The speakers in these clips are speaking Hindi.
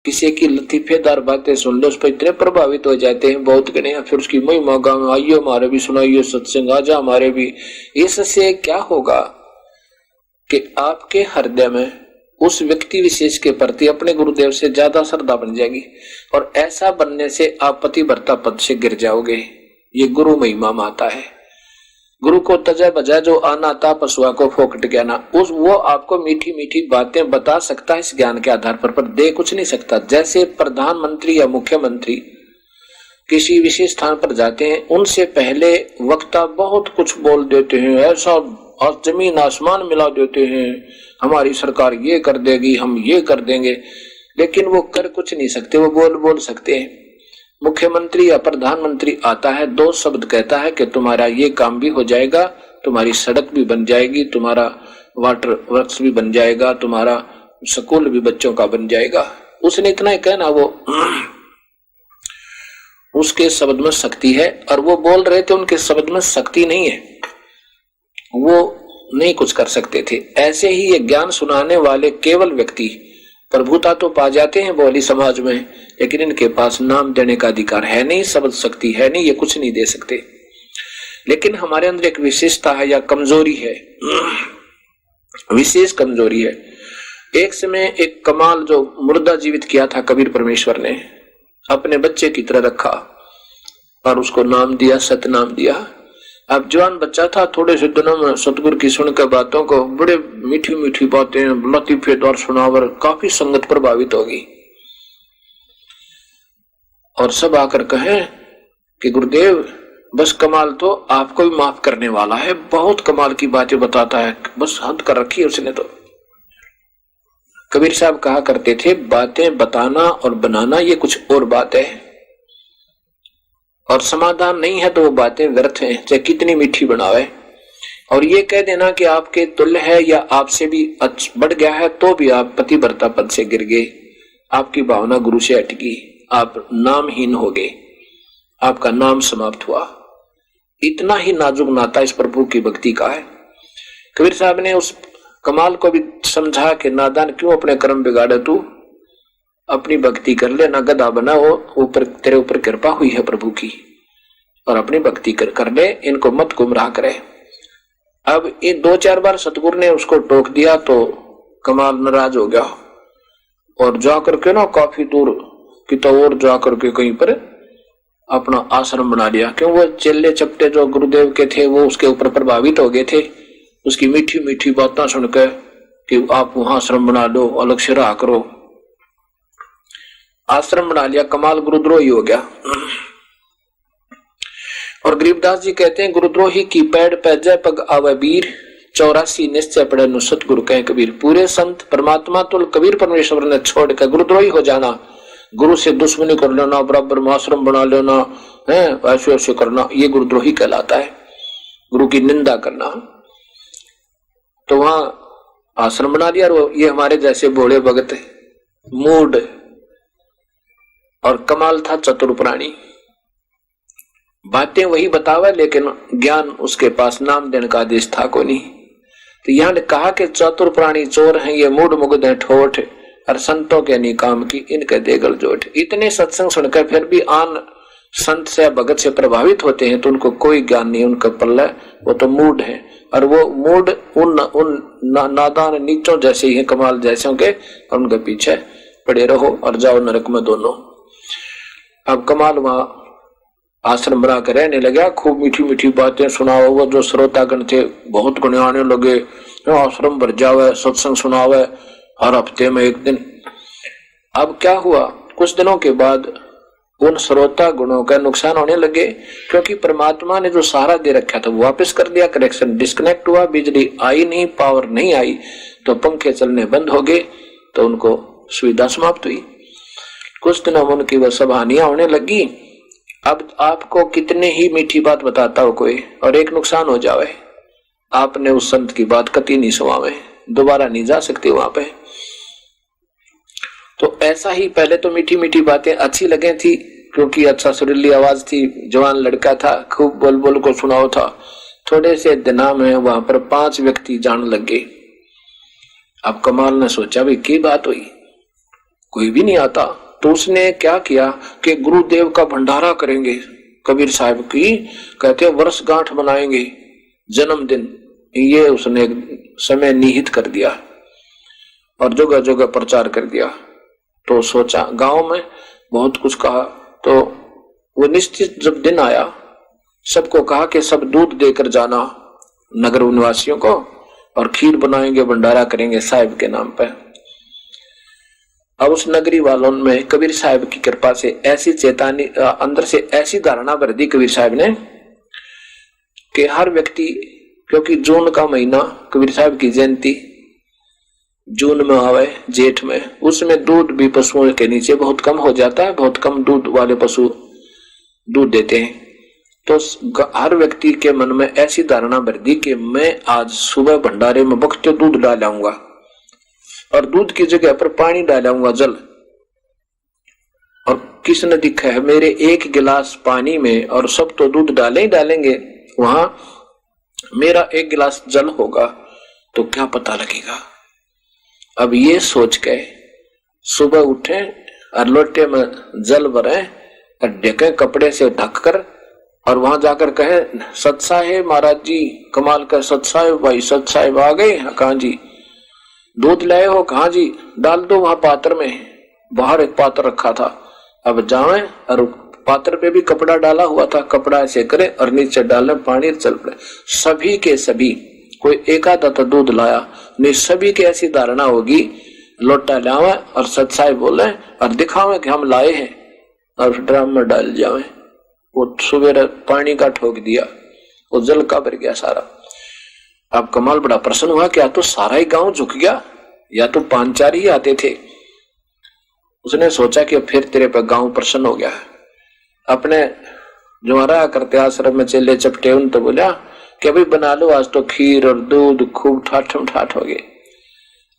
किसी की लतीफेदार बातें सुन लो, उस पर इतने प्रभावित हो जाते हैं बहुत गणे, फिर उसकी महिमा गाँव आइए हमारे भी सुनाइए सत्संग, आजा हमारे भी। इससे क्या होगा कि आपके हृदय में उस व्यक्ति विशेष के प्रति अपने गुरुदेव से ज्यादा श्रद्धा बन जाएगी, और ऐसा बनने से आप पतिव्रता पद से गिर जाओगे। ये गुरु महिमा माता है। गुरु को तजा बजा जो आना था पशुआ को फोकट ज्ञाना, उस वो आपको मीठी मीठी बातें बता सकता है इस ज्ञान के आधार पर दे कुछ नहीं सकता। जैसे प्रधानमंत्री या मुख्यमंत्री किसी विशेष स्थान पर जाते हैं, उनसे पहले वक्ता बहुत कुछ बोल देते हैं, ऐसा और जमीन आसमान मिला देते हैं, हमारी सरकार ये कर देगी, हम ये कर देंगे, लेकिन वो कर कुछ नहीं सकते, वो बोल सकते हैं। मुख्यमंत्री या प्रधानमंत्री आता है, दो शब्द कहता है कि तुम्हारा ये काम भी हो जाएगा, तुम्हारी सड़क भी बन जाएगी, तुम्हारा वाटर वर्क्स भी बन जाएगा, तुम्हारा स्कूल भी बच्चों का बन जाएगा। उसने इतना ही कहना, वो उसके शब्द में शक्ति है, और वो बोल रहे थे उनके शब्द में शक्ति नहीं है, वो नहीं कुछ कर सकते थे। ऐसे ही ये ज्ञान सुनाने वाले केवल व्यक्ति प्रभुता तो पा जाते हैं बोली समाज में, लेकिन इनके पास नाम देने का अधिकार है नहीं, शब्द शक्ति है नहीं, ये कुछ नहीं दे सकते। लेकिन हमारे अंदर एक विशेषता है या कमजोरी है, विशेष कमजोरी है। एक समय एक कमाल जो मुर्दा जीवित किया था कबीर परमेश्वर ने, अपने बच्चे की तरह रखा और उसको नाम दिया, सतनाम दिया। अब जवान बच्चा था, थोड़े से दिनों में सतगुरु की सुनकर बातों को, बड़े मीठी मीठी बातें लतीफेदार सुनावर, काफी संगत प्रभावित होगी, और सब आकर कहें कि गुरुदेव बस कमाल तो आपको भी माफ करने वाला है, बहुत कमाल की बातें बताता है, बस हद कर रखी है उसने तो। कबीर साहब कहा करते थे, बातें बताना और बनाना ये कुछ और बात है, और समाधान नहीं है तो वो बातें व्यर्थ हैं, चाहे कितनी मीठी बनावे। और ये कह देना कि आपके तुल्य है या आपसे भी बढ़ गया है, तो भी आप पतिव्रता पद से गिर गए, आपकी भावना गुरु से अटकी, आप नामहीन हो गए, आपका नाम समाप्त हुआ। इतना ही नाजुक नाता इस प्रभु की भक्ति का है। कबीर साहब ने उस कमाल को भी समझा कि नादान क्यों अपने कर्म बिगाड़े, तू अपनी भक्ति कर ले, ना गधा बना हो, ऊपर तेरे ऊपर कृपा हुई है प्रभु की, और अपनी भक्ति कर ले, इनको मत गुमराह करे। अब ये 2-4 बार सतगुरु ने उसको टोक दिया तो कमाल नाराज हो गया, और जाकर के ना काफी दूर की तो और जाकर के कहीं पर अपना आश्रम बना लिया। क्यों, वो चेले चपटे जो गुरुदेव के थे वो उसके ऊपर प्रभावित हो गए थे, उसकी मीठी मीठी बातें सुनकर कि आप वहां आश्रम बना लो, अलग से रहा करो। आश्रम बना लिया, कमाल गुरुद्रोही हो गया। और गरीबदास जी कहते हैं, गुरुद्रोही की पैड़ पे जय पग आवे वीर, 84 निश्चय पड़े नु सतगुरु कहे कबीर। पूरे संत परमात्मा तुल कबीर परमेश्वर ने छोड़ कर गुरुद्रोही हो जाना, गुरु से दुश्मनी कर लेना, बराबर में आश्रम बना लेना है, ऐसे ऐसे करना, ये गुरुद्रोही कहलाता है, गुरु की निंदा करना। तो वहां आश्रम बना लिया, और ये हमारे जैसे भोले भगत मूड, और कमाल था चतुर प्राणी, बातें वही बतावे लेकिन ज्ञान उसके पास नाम देने का आदेश था को नहीं। तो यहाँ कहा कि चतुर प्राणी चोर हैं, ये मूड मुग्ध है ठोठ, और संतों के नहीं काम की इनके देगल जोठ। इतने सत्संग सुनकर फिर भी आन संत से भगत से प्रभावित होते हैं तो उनको कोई ज्ञान नहीं, उनका पल्ला वो तो मूड है, और वो मूड उन नादान नीचों जैसे ही है, कमाल जैसे के, और उनके पीछे पड़े रहो और जाओ नरक में दोनों। अब कमाल वहां आश्रम बना कर रहने लगा, खूब मीठी मीठी बातें सुनाओ। वो जो श्रोतागण थे बहुत गुण आने लगे, आश्रम भर जावे, सत्संग सुनावे हर हफ्ते में एक दिन। अब क्या हुआ, कुछ दिनों के बाद उन श्रोता गुणों का नुकसान होने लगे, क्योंकि परमात्मा ने जो सहारा दे रखा था वो वापस कर दिया, कनेक्शन डिस्कनेक्ट हुआ, बिजली आई नहीं, पावर नहीं आई, तो पंखे चलने बंद हो गए, तो उनको सुविधा समाप्त हुई। कुछ दिनों में उनकी वह सब हानियां होने लगी। अब आपको कितने ही मीठी बात बताता हो कोई, और एक नुकसान हो जावे, आपने उस संत की बात कति नहीं सुनावे, दोबारा नहीं जा सकते वहां पे। तो ऐसा ही पहले तो मीठी मीठी बातें अच्छी लगे थी, क्योंकि अच्छा सुरीली आवाज थी, जवान लड़का था, खूब बोल बोल को सुनाओ था। थोड़े से दिना में वहां पर 5 व्यक्ति जान लग गए। अब कमाल ने सोचा भाई की बात हुई, कोई भी नहीं आता। तो उसने क्या किया कि गुरुदेव का भंडारा करेंगे, कबीर साहब की कहते हैं वर्षगांठ मनाएंगे, जन्मदिन, ये उसने समय निहित कर दिया और जगह जगह प्रचार कर दिया। तो सोचा, गांव में बहुत कुछ कहा, तो वो निश्चित जब दिन आया सबको कहा कि सब दूध देकर जाना नगर निवासियों को, और खीर बनाएंगे, भंडारा करेंगे साहिब के नाम पर। अब उस नगरी वालों में कबीर साहब की कृपा से ऐसी चेतावनी, अंदर से ऐसी धारणा भर दी कबीर साहब ने कि हर व्यक्ति, क्योंकि जून का महीना कबीर साहब की जयंती जून में आवे, जेठ में, उसमें दूध भी पशुओं के नीचे बहुत कम हो जाता है, बहुत कम दूध वाले पशु दूध देते हैं। तो हर व्यक्ति के मन में ऐसी धारणा भर दी कि मैं आज सुबह भंडारे में बख्ते दूध डालाऊंगा और दूध की जगह पर पानी डालाऊंगा, जल। और किसने दिखा है मेरे एक गिलास पानी में, और सब तो दूध डाले ही डालेंगे, वहां मेरा एक गिलास जल होगा तो क्या पता लगेगा। अब ये सोच के सुबह उठे और लोटे में जल भरे और ढके कपड़े से ढककर, और वहां जाकर कहे सत साहेब महाराज जी, कमाल का सत साहेब भाई, सत साहेब आ गए? कहाँ जी? दूध लाए हो? कहाँ जी? डाल दो वहां पात्र में, बाहर एक पात्र रखा था। अब जाए और पात्र पे भी कपड़ा डाला हुआ था, कपड़ा ऐसे करे और नीचे डाले पानी, चल पड़े। सभी के सभी, कोई एक आधा तो दूध लाया नहीं, सभी की ऐसी धारणा होगी लोटा लावे और सत साहेब बोले और दिखावे कि हम लाए हैं, और ड्राम में डाल जावे। वो सुबह पानी का ठोक दिया, वो जल का भर गया सारा। अब कमाल बड़ा प्रसन्न हुआ, क्या तो सारा ही गांव झुक गया या तो 5-4 ही आते थे। उसने सोचा कि फिर तेरे पर गांव प्रसन्न हो गया। अपने जो हमारा करते आश्रम में चेले चपटे, उन तो बोला कि भाई बना लो आज तो खीर और दूध, खूब ठाठम ठाठ हो गए।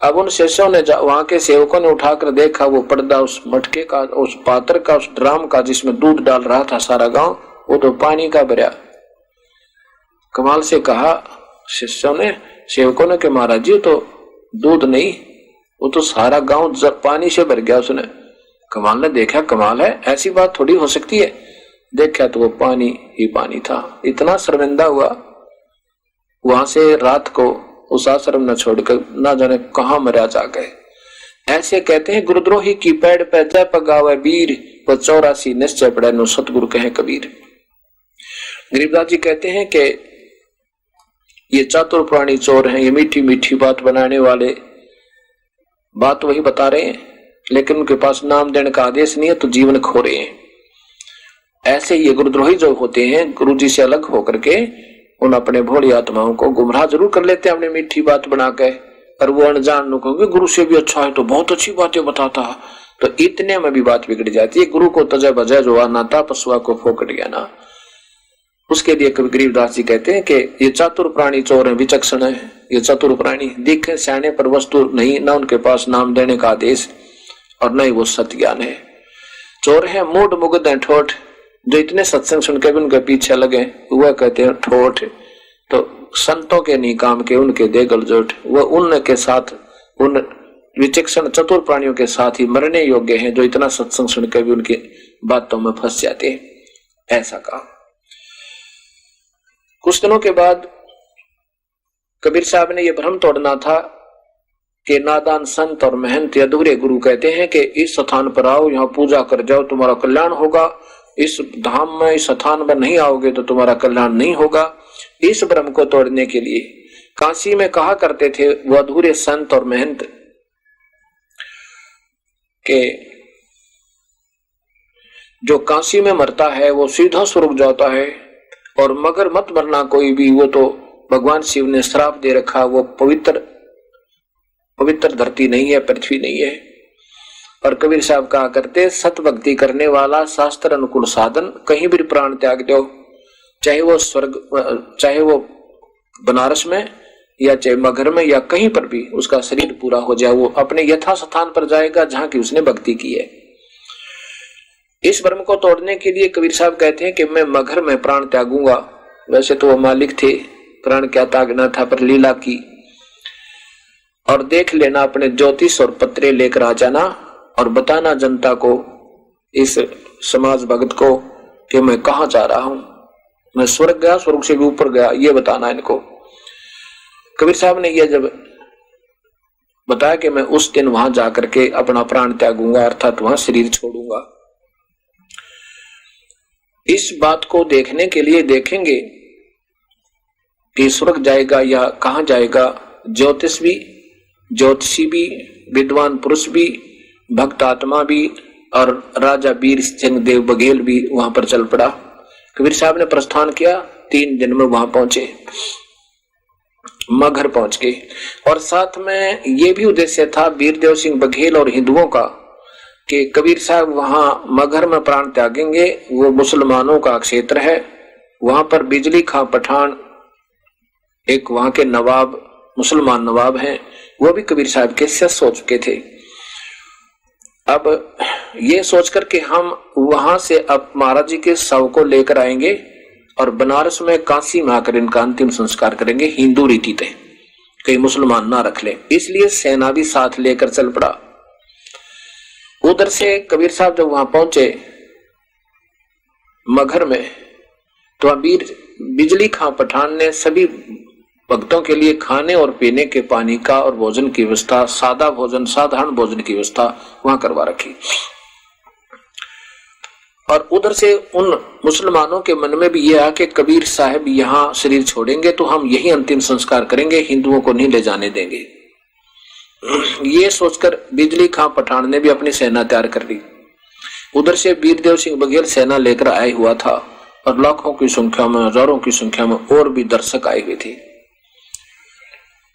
अब उन शिष्यों ने, वहां के सेवकों ने उठाकर देखा वो पर्दा उस मटके का, उस पात्र का, उस ड्राम का जिसमें दूध डाल रहा था सारा गांव, वो तो पानी का भरा। कमाल से कहा शिष्यों ने, सेवकों ने कि महाराज जी तो दूध नहीं, वो तो सारा गांव पानी से भर गया। उसने, कमाल ने देखा, कमाल है, ऐसी बात थोड़ी हो सकती है। देखा तो वो पानी ही पानी था। इतना शर्मिंदा हुआ, वहां से रात को उस आश्रम न छोड़कर ना जाने कहां मरा जा गए। ऐसे कहते हैं गुरुद्रोही की पैड़ पे जय पगावे वीर, वो 84 निश्चय पड़े नो सतगुरु कहे कबीर। गरीबदास जी कहते हैं कि ये चातुर प्राणी चोर हैं, ये मीठी मीठी बात बनाने वाले बात वही बता रहे हैं, लेकिन उनके पास नाम देने का आदेश नहीं है तो जीवन खो रहे हैं। ऐसे ये गुरुद्रोही जो होते हैं, गुरु जी से अलग होकर के उन अपने भोली आत्माओं को गुमराह जरूर कर लेते हैं अपनी मीठी बात बना के, और वो अनजान लोग कहोगे गुरु से भी अच्छा है तो बहुत अच्छी बातें बताता है, तो इतने में भी बात बिगड़ जाती है। गुरु को तजय बजय जो नाता पशुआ को फोकट गया ना। उसके लिए कवि गरीबदास जी कहते हैं कि ये चातुर प्राणी चोर है, विचक्षण है। ये चतुर प्राणी दिखे सियाने पर वस्तु नहीं, ना उनके पास नाम देने का आदेश और न ही वो सत्य ज्ञान है। चोर है मूड मुग्ध है ठोठ, जो इतने सत्संग सुन के भी उनके पीछे लगे वह कहते हैं ठोठ। तो संतों के नहीं काम के उनके दे गलजोट, वह उनके साथ, उन विचक्षण चतुर प्राणियों के साथ ही मरने योग्य हैं जो इतना सत्संग सुन के भी उनकी बातों में फंस जाते हैं। ऐसा कहा। कुछ दिनों के बाद कबीर साहब ने यह भ्रम तोड़ना था कि नादान संत और महंत अधूरे गुरु कहते हैं कि इस स्थान पर आओ, यहाँ पूजा कर जाओ, तुम्हारा कल्याण होगा। इस धाम में, इस स्थान में नहीं आओगे तो तुम्हारा कल्याण नहीं होगा। इस भ्रम को तोड़ने के लिए काशी में कहा करते थे वो अधूरे संत और महंत के जो काशी में मरता है वो सीधा स्वर्ग जाता है, और मगर मत मरना कोई भी, वो तो भगवान शिव ने श्राप दे रखा, वो पवित्र धरती नहीं है, पृथ्वी नहीं है। और कबीर साहब कहा करते, सत भक्ति करने वाला शास्त्र अनुकूल साधन कहीं भी प्राण त्याग दो, चाहे वो स्वर्ग, चाहे वो बनारस में या चाहे मगर में या कहीं पर भी उसका शरीर पूरा हो जाए, वो अपने यथा स्थान पर जाएगा जहां की उसने भक्ति की है। इस भ्रम को तोड़ने के लिए कबीर साहब कहते हैं कि मैं मगर में प्राण त्यागूंगा। वैसे तो वो मालिक थे, प्राण क्या त्यागना था, पर लीला की। और देख लेना, अपने ज्योतिष और पत्रे लेकर आ जाना और बताना जनता को, इस समाज भगत को, कि मैं कहाँ जा रहा हूं, मैं स्वर्ग गया, स्वर्ग से भी ऊपर गया, ये बताना इनको। कबीर साहब ने यह जब बताया कि मैं उस दिन वहां जाकर के अपना प्राण त्यागूंगा, अर्थात वहां शरीर छोड़ूंगा, इस बात को देखने के लिए देखेंगे कि स्वर्ग जाएगा या कहां जाएगा, ज्योतिषी भी, विद्वान पुरुष भी, भक्त आत्मा भी और राजा वीर सिंह देव बघेल भी वहां पर चल पड़ा। कबीर साहब ने प्रस्थान किया, 3 दिन में वहां पहुंचे, मगहर पहुंच गए। और साथ में यह भी उद्देश्य था वीरदेव सिंह बघेल और हिंदुओं का कि कबीर साहब वहां मगहर में प्राण त्यागेंगे, वो मुसलमानों का क्षेत्र है, वहां पर बिजली खां पठान एक वहां के नवाब, मुसलमान नवाब हैं, वो भी कबीर साहब के शिष्य हो चुके थे। अब ये सोच करके हम वहां से अब महाराज जी के शव को लेकर आएंगे और बनारस में काशी में आकर इनका अंतिम संस्कार करेंगे हिंदू रीति थे, कहीं मुसलमान ना रख ले, इसलिए सेना भी साथ लेकर चल पड़ा। उधर से कबीर साहब जब वहां पहुंचे मगहर में, तो बिजली खां पठान ने सभी भक्तों के लिए खाने और पीने के पानी का और भोजन की व्यवस्था, साधारण भोजन की व्यवस्था वहां करवा रखी। और उधर से उन मुसलमानों के मन में भी यह आया कि कबीर साहब यहाँ शरीर छोड़ेंगे तो हम यही अंतिम संस्कार करेंगे, हिंदुओं को नहीं ले जाने देंगे। ये सोचकर बिजली खां पठान ने भी अपनी सेना तैयार कर ली। उधर से वीरदेव सिंह बघेल सेना लेकर आए हुआ था और लाखों की संख्या में, हजारों की संख्या में और भी दर्शक आए हुए थे।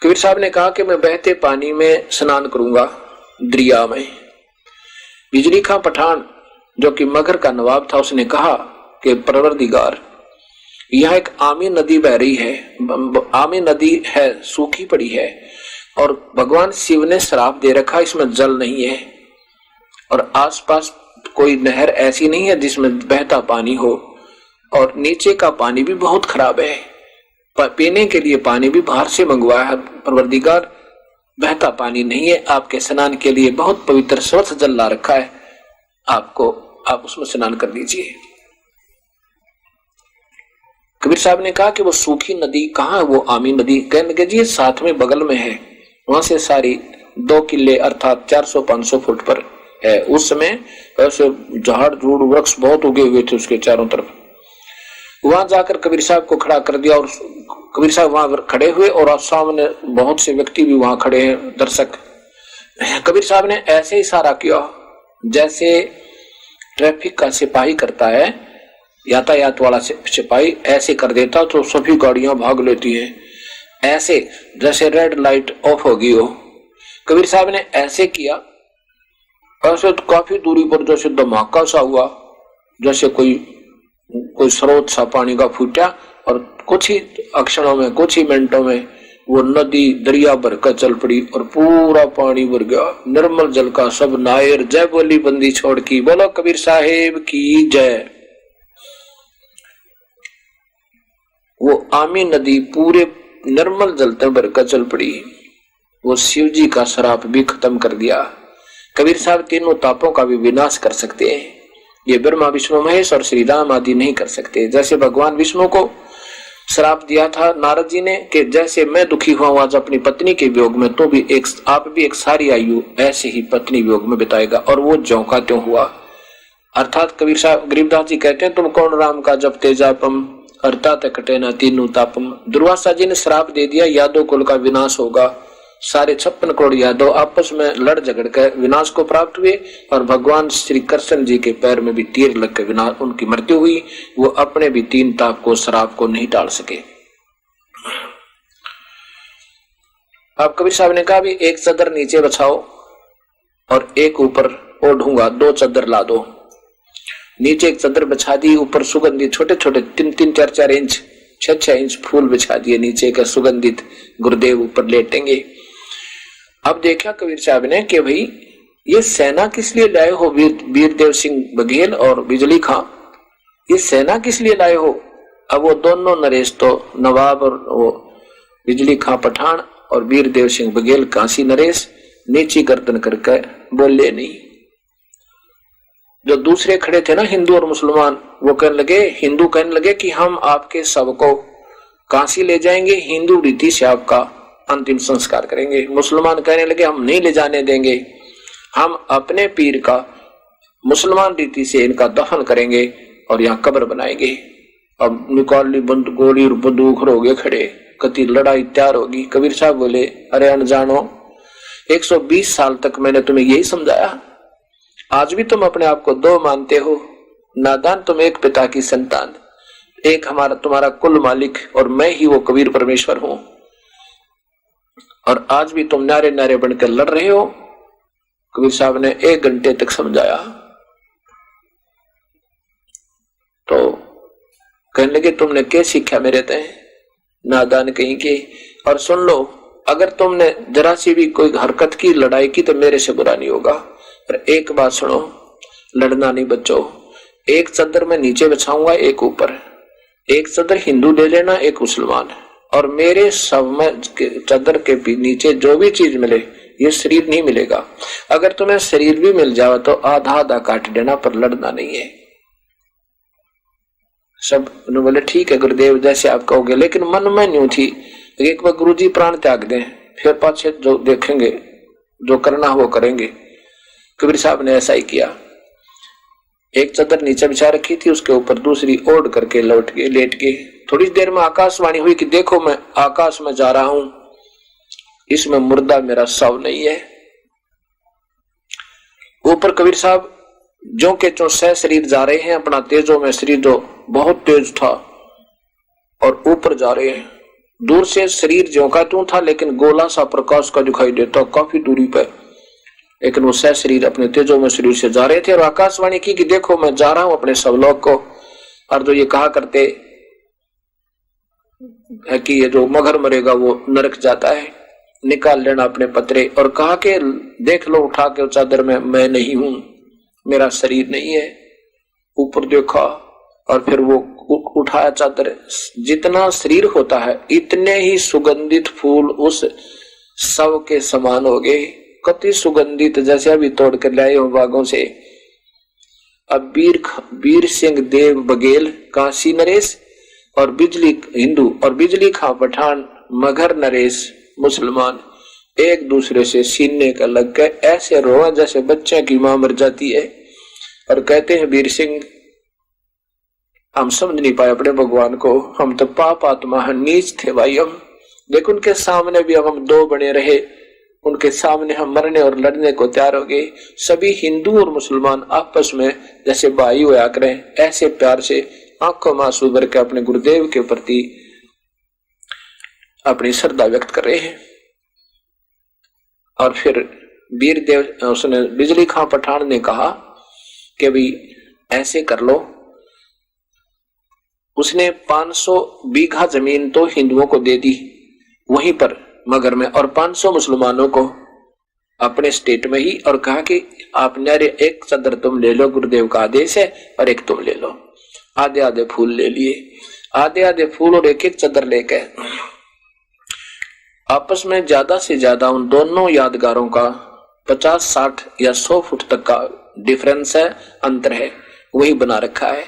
कबीर साहब ने कहा कि मैं बहते पानी में स्नान करूंगा, दरिया में। बिजली खां पठान जो कि मगहर का नवाब था, उसने कहा कि परवरदिगार, यह एक आमी नदी बह रही है, आमी नदी है, सूखी पड़ी है और भगवान शिव ने श्राप दे रखा, इसमें जल नहीं है और आसपास कोई नहर ऐसी नहीं है जिसमें बहता पानी हो, और नीचे का पानी भी बहुत खराब है, पीने के लिए पानी भी बाहर से मंगवाया है, परवरदिगार बहता पानी नहीं है, आपके स्नान के लिए बहुत पवित्र स्वच्छ जल ला रखा है, आप उसमें स्नान कर लीजिए। कबीर साहब ने कहा कि वो सूखी नदी कहाँ है, वो आमी नदी? कहने लगे जी साथ में बगल में है, वहां से सारी 2 किले अर्थात 400-500 फुट पर है। उस समय ऐसे झाड़ झूड़ वृक्ष बहुत उगे हुए थे उसके चारों तरफ। वहां जाकर कबीर साहब को खड़ा कर दिया और कबीर साहब वहां खड़े हुए और सामने बहुत से व्यक्ति भी वहां खड़े हैं, दर्शक। कबीर साहब ने ऐसे इशारा किया जैसे ट्रैफिक का सिपाही करता है, यातायात वाला सिपाही ऐसे कर देता तो सभी गाड़ियां भाग लेती हैं, ऐसे जैसे रेड लाइट ऑफ होगी हो। कबीर साहब ने ऐसे किया, ऐसे तो काफी दूरी पर जैसे धमाका सा हुआ, जैसे कोई स्रोत सा पानी का फूटा और कुछ ही अक्षणों में, कुछ ही मिनटों में वो नदी दरिया भरकर चल पड़ी और पूरा पानी भर गया। निर्मल जल का सब नायर, जय बोली बंदी छोड़ की, बोलो कबीर साहेब की जय। वो आमी नदी पूरे निर्मल जल तक भरकर चल पड़ी। वो शिव जी का श्राप भी खत्म कर दिया। कबीर साहब तीनों तापों का भी विनाश कर सकते हैं, ये ब्रह्मा विष्णु महेश और श्री राम आदि नहीं कर सकते। जैसे भगवान विष्णु को श्राप दिया था नारद जी ने कि जैसे मैं दुखी हुआ आज अपनी पत्नी के वियोग में, तो भी आप भी एक सारी आयु ऐसे ही पत्नी वियोग में बिताएगा, और वो ज्यों का त्यों हुआ। अर्थात कबीर साहब गरीबदास जी कहते हैं, तुम कौन राम का जपते जापम, अर्थात कटे न तीनों तापम। दुर्वासा जी ने श्राप दे दिया, यादव कुल का विनाश होगा। सारे 56 करोड़ यादव आपस में लड़ झगड़ कर विनाश को प्राप्त हुए और भगवान श्री कृष्ण जी के पैर में भी तीर लग कर विनाश, उनकी मृत्यु हुई। वो अपने भी 3 ताप को, श्राप को नहीं टाल सके। अब कबीर साहब ने कहा भी एक चादर नीचे बिछाओ और एक ऊपर ओढ़ूंगा, 2 चादर ला दो। नीचे एक चादर बिछा दी, ऊपर सुगंधित छोटे छोटे 3-3, 4-4 इंच, 6-6 इंच फूल बिछा दिए नीचे के सुगंधित। गुरुदेव ऊपर लेटेंगे। अब देखा कबीर साहब ने कि भाई ये सेना किस लिए लाए हो, वीरदेव सिंह बघेल और बिजली खां, ये सेना किस लिए लाए हो? अब वो दोनों नरेश तो नवाब और वो बिजली खां पठान और वीरदेव सिंह बघेल काशी नरेश नीची गर्दन करके बोले नहीं, जो दूसरे खड़े थे ना हिंदू और मुसलमान, वो कहने लगे, हिंदू कहने लगे कि हम आपके शव को काशी ले जाएंगे, हिंदू रीति से आपका अंतिम संस्कार करेंगे। मुसलमान कहने लगे हम नहीं ले जाने देंगे, हम अपने पीर का मुसलमान रीति से इनका दफन करेंगे और यहाँ कब्र बनाएंगे। अब निकाल ली गोली और बंदूक हो गए खड़े, कति लड़ाई तैयार होगी। कबीर साहब बोले, अरे अनजानो, 120 साल तक मैंने तुम्हें यही समझाया, आज भी तुम अपने आप को दो मानते हो। नादान, तुम एक पिता की संतान, एक हमारा तुम्हारा कुल मालिक और मैं ही वो कबीर परमेश्वर हूं, और आज भी तुम नारे नारे बनकर लड़ रहे हो। कबीर साहब ने 1 घंटे तक समझाया। तो कहने लगे, तुमने क्या सीखा मेरे ते, नादान कहीं के। और सुन लो, अगर तुमने जरा सी भी कोई हरकत की, लड़ाई की, तो मेरे से बुरा नहीं होगा। पर एक बात सुनो, लड़ना नहीं बच्चों। एक चद्दर में नीचे बिछाऊंगा, एक ऊपर, एक चद्दर हिंदू ले लेना, एक मुसलमान, और मेरे शव में चद्दर के नीचे जो भी चीज मिले, ये शरीर नहीं मिलेगा। अगर तुम्हें शरीर भी मिल जाए तो आधा आधा काट देना, पर लड़ना नहीं है। सब बोले ठीक है गुरुदेव, जैसे आप कहोगे, लेकिन मन में न्यू थी, एक बार गुरुजी प्राण त्याग दें, फिर पाछे जो देखेंगे, जो करना वो करेंगे। कबीर साहब ने ऐसा ही किया। एक चद्दर नीचे बिछा रखी थी, उसके ऊपर दूसरी ओढ़ करके लेट गए। थोड़ी देर में आकाशवाणी हुई कि देखो मैं आकाश में जा रहा हूं, इसमें मुर्दा मेरा शव नहीं है। ऊपर कबीर साहब जो के चो सह शरीर जा रहे हैं, अपना तेजों में शरीर जो बहुत तेज था, और ऊपर जा रहे हैं। दूर से शरीर ज्यों का त्यों था, लेकिन गोला सा प्रकाश का दिखाई देता काफी दूरी पर, लेकिन वो सह शरीर अपने तेजों में शरीर से जा रहे थे। और आकाशवाणी की कि देखो मैं जा रहा हूं अपने स्वलोक को। और जो ये कहा करते है कि ये जो मगर मरेगा वो नरक जाता है, निकाल लेना अपने पतरे। और कहा कि देख लो उठा के चादर में, मैं नहीं हूं, मेरा शरीर नहीं है। ऊपर देखा और फिर वो उठाया चादर, जितना शरीर होता है इतने ही सुगंधित फूल उस शव के समान हो गए, कति सुगंधित, जैसे अभी तोड़ कर लाए हो बागों से। अब वीर सिंह देव बघेल काशी नरेश और बिजली हिंदू और बिजली खां पठान मगर नरेश मुसलमान एक दूसरे से सीने का लग गए, ऐसे रोए जैसे बच्चे की मां मर जाती है। और कहते हैं वीर सिंह, हम समझ नहीं पाए अपने भगवान को, हम तो पाप आत्मा नीच थे भाई हम। लेकिन उनके सामने भी अब हम दो बने रहे, उनके सामने हम मरने और लड़ने को तैयार हो गए। सभी हिंदू और मुसलमान आपस में जैसे भाई होया करें, ऐसे प्यार से आंखों में आंसू भर के अपने गुरुदेव के प्रति अपनी श्रद्धा व्यक्त कर रहे हैं। और फिर वीर देव उसने बिजली खां पठान ने कहा कि भाई ऐसे कर लो। उसने 500 बीघा जमीन तो हिंदुओं को दे दी वहीं पर मगर में, और 500 मुसलमानों को अपने स्टेट में ही, और कहा कि आप नारे एक चादर तुम ले लो, गुरुदेव का आदेश है, और एक तुम ले लो। आधे आधे फूल ले लिए, आधे आधे फूल और एक एक चादर लेके आपस में ज्यादा से ज्यादा उन दोनों यादगारों का 50, 60 या 100 फुट तक का डिफरेंस है, अंतर है, वही बना रखा है।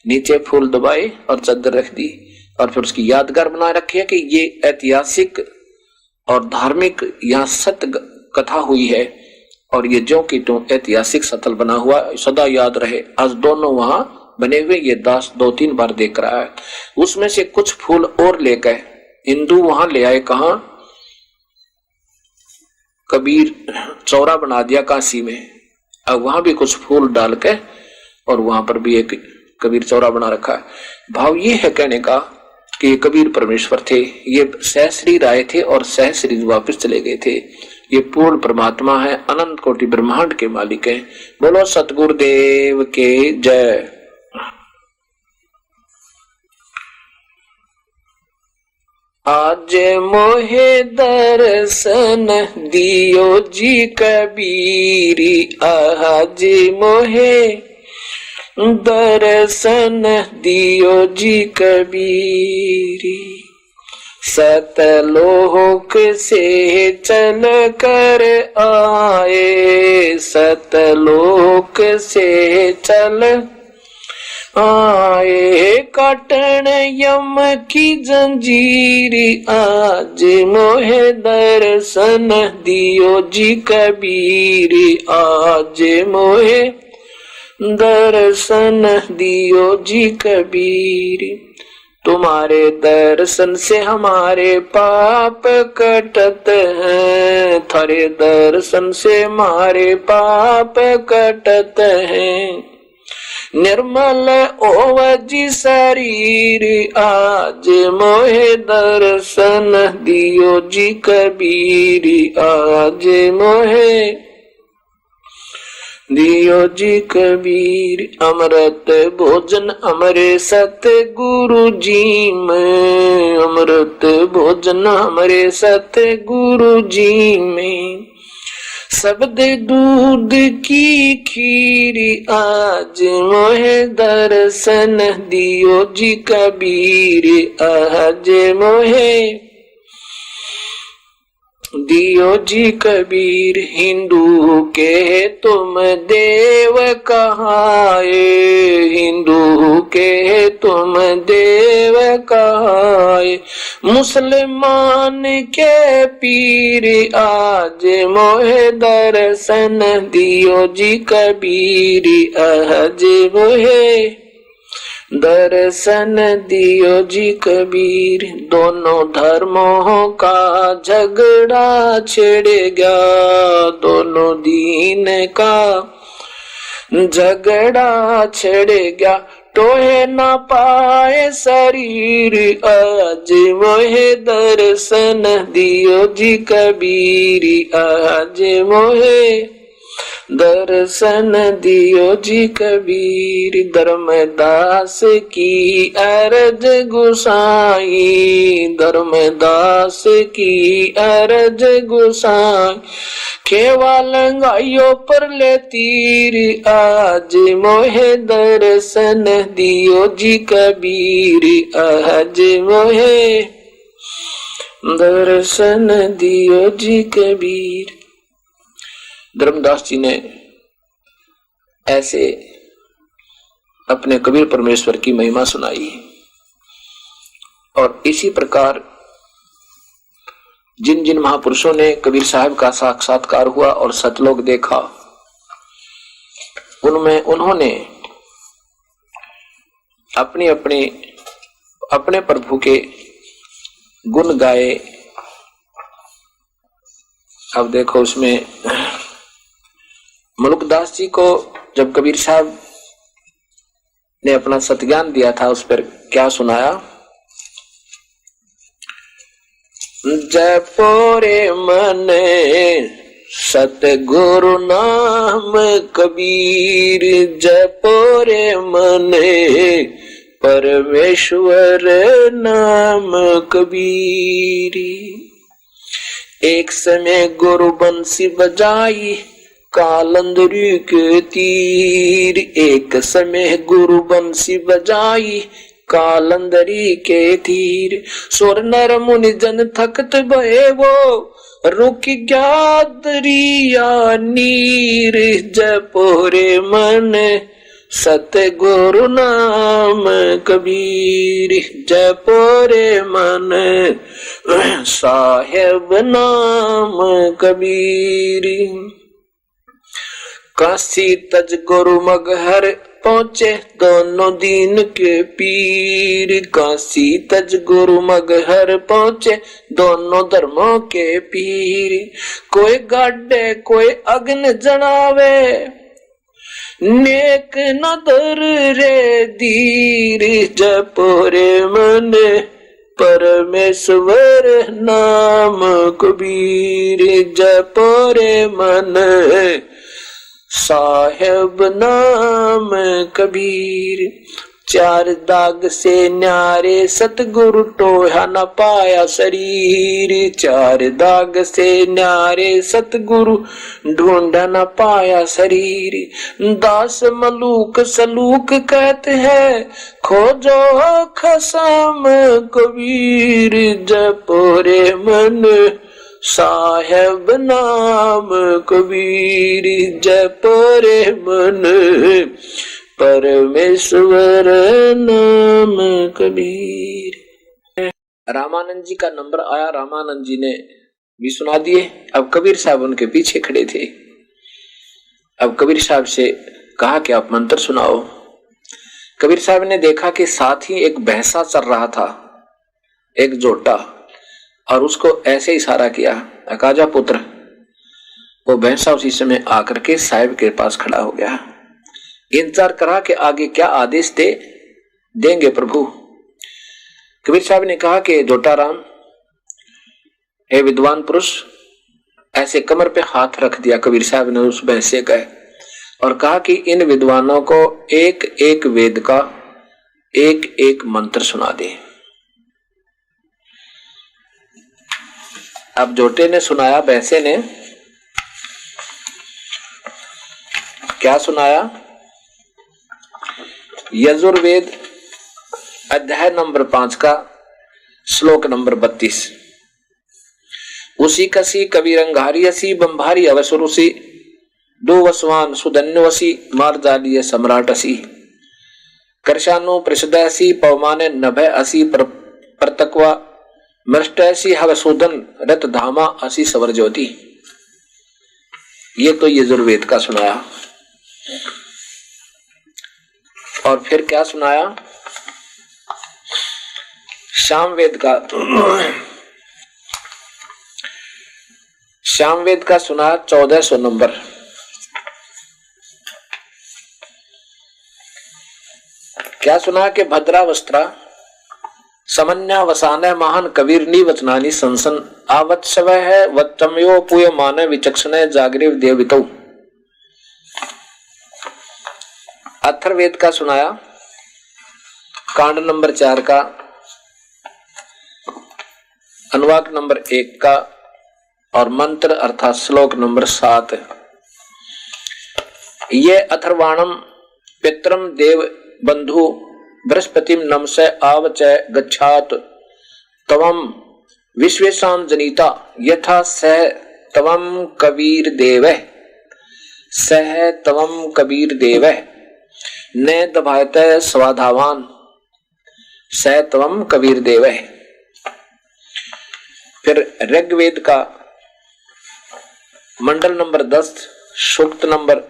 नीचे फूल दबाए और चादर रख दी, और फिर उसकी यादगार बना रखी है कि ये ऐतिहासिक और धार्मिक यहाँ सत्य कथा हुई है, और ये जो कि तुम ऐतिहासिक स्थल बना हुआ सदा याद रहे। आज दोनों वहां बने हुए, ये दास 2-3 बार देख रहा है। उसमें से कुछ फूल और लेकर हिंदू वहां ले आए, कहा कबीर चौरा बना दिया काशी में, अब वहां भी कुछ फूल डाल के, और वहां पर भी एक कबीर चौरा बना रखा है। भाव ये है कहने का कि ये कबीर परमेश्वर थे, ये सहस्रीर आए थे और सहस्रीर वापस चले गए थे। ये पूर्ण परमात्मा है, अनंत कोटि ब्रह्मांड के मालिक है। बोलो सतगुरुदेव के जय। आज मोहे दर्शन दियो जी कबीरी, आज मोहे दर्शन दियो जी कबीरी। सतलोक से चल कर आए, सतलोक से चल आए, काटन यम की जंजीर आज मोहे दर्शन दियो जी कबीर, आज मोहे दर्शन दियो जी कबीर। तुम्हारे दर्शन से हमारे पाप कटत हैं, थारे दर्शन से हमारे पाप कटत हैं। निर्मल ओवजी शरीर आज मोहे दर्शन दियो जी कबीर, आज मोहे दियो जी कबीर। अमृत भोजन हमरे सतगुरु जी में, अमृत भोजन हमरे सतगुरु जी में। शब्द दूध की खीर आज मोहे दर्शन दियो जी कबीर, आज मोहे दियो जी कबीर। हिंदू के तुम देव कहाए, हिंदू के तुम देव कहाए। मुसलमान के पीर आज मोहे दर्शन दियो जी कबीर, आज मोहे दर्शन दियो जी कबीर। दोनों धर्मों का झगड़ा छिड़ गया, दोनों दीन का झगड़ा छिड़ गया। टोहे ना पाए शरीर आज मोहे दर्शन दियो जी कबीर, आज मोहे दर्शन दियो जी कबीर। धर्मदास की अरज गुसाई, धर्मदास की अरज गुसाई। खेवा लंगाइयो पर ले तीर आज मोहे दर्शन दियो जी कबीर, आज मोहे दर्शन दियो जी कबीर। धर्मदास जी ने ऐसे अपने कबीर परमेश्वर की महिमा सुनाई। और इसी प्रकार जिन जिन महापुरुषों ने कबीर साहब का साक्षात्कार हुआ और सतलोक देखा, उनमें उन्होंने अपने अपने अपने प्रभु के गुण गाए। अब देखो उसमें मुल्कदास जी को जब कबीर साहब ने अपना सतज्ञान दिया था, उस पर क्या सुनाया। जपो रे मने सतगुरु नाम कबीर, जपो रे मने परमेश्वर नाम कबीर। एक समय गुरु बंसी बजाई कालंदरी के तीर, एक समय गुरु बंसी बजाई कालंदरी के तीर। सुर नर मुनि जन थकत भये वो रुक गया दरिया नीर। जपो रे मन सतगुरु नाम कबीर, जपो रे मन साहेब नाम कबीर। काशी तज गुरु मगहर पहुंचे दोनों दीन के पीर, काशी तज गुरु मगहर पहुंचे दोनों धर्मों के पीर। कोई गाडे कोई अग्न जनावे नेक नदर रे धीर। जपो रे मन परमेश्वर नाम कबीर, जपो रे मन साहेब नाम कबीर। चार दाग से न्यारे सतगुरु टोया न पाया शरीर। चार दाग से न्यारे सतगुरु ढूंढा न पाया शरीर। दास मलूक सलूक कहते हैं खोजो खसम कबीर। जपोरे मन साहेब नाम कबीर। जपोरे मन परमेश्वर नाम कबीर। रामानंद जी का नंबर आया, रामानंद जी ने भी सुना दिए। अब कबीर साहब उनके पीछे खड़े थे। अब कबीर साहब से कहा कि आप मंत्र सुनाओ। कबीर साहब ने देखा कि साथ ही एक भैंसा चल रहा था, एक जोटा, और उसको ऐसे इशारा किया, अकाजा पुत्र। वो भैंसा उसी समय आकर के साहिब के पास खड़ा हो गया। इंतजार करा कि आगे क्या आदेश देंगे प्रभु। कबीर साहब ने कहा कि जोटाराम, हे विद्वान पुरुष, ऐसे कमर पे हाथ रख दिया कबीर साहब ने उस भैंसे का, और कहा कि इन विद्वानों को एक एक वेद का एक एक मंत्र सुना दे। अब जोटे ने सुनाया, भैंसे ने क्या सुनाया? यजुर्वेद अध्याय नंबर 5 का श्लोक नंबर 32। उसी कसी कविरंगारी असी बंभारी अवसुरुसी दो वसवान सुधन्यवसी मार्जालीय सम्राट असी करशानु प्रसिद्धसी पवमाने नभय असी प्रतक्वा मृष्टसी हवसुधन रत धामा असी सवर ज्योति। ये तो यजुर्वेद का सुनाया। और फिर क्या सुनाया? सामवेद का सामवेद का सुना 1400 नंबर। क्या सुना कि भद्रावस्त्रा समन्या वसाने महान कबीर नी वचनानी संसन आवत्सव है वत्तमयो पुय माने विचक्षण जागृव देवितौ। अथर्ववेद का सुनाया कांड नंबर 4 का अनुवाक नंबर 1 का और मंत्र अर्थात श्लोक नंबर 7। ये अथर्वाणम पित्रम देव बंधु बृहस्पतिम नमसे आवचय गच्छात तवम विश्वेशान जनिता यथा सह तवम कबीर देव सह तवम कबीर देव न दभायत स्वाधावान सह तवम कबीर देव। फिर ऋग्वेद का मंडल नंबर 10 सूक्त नंबर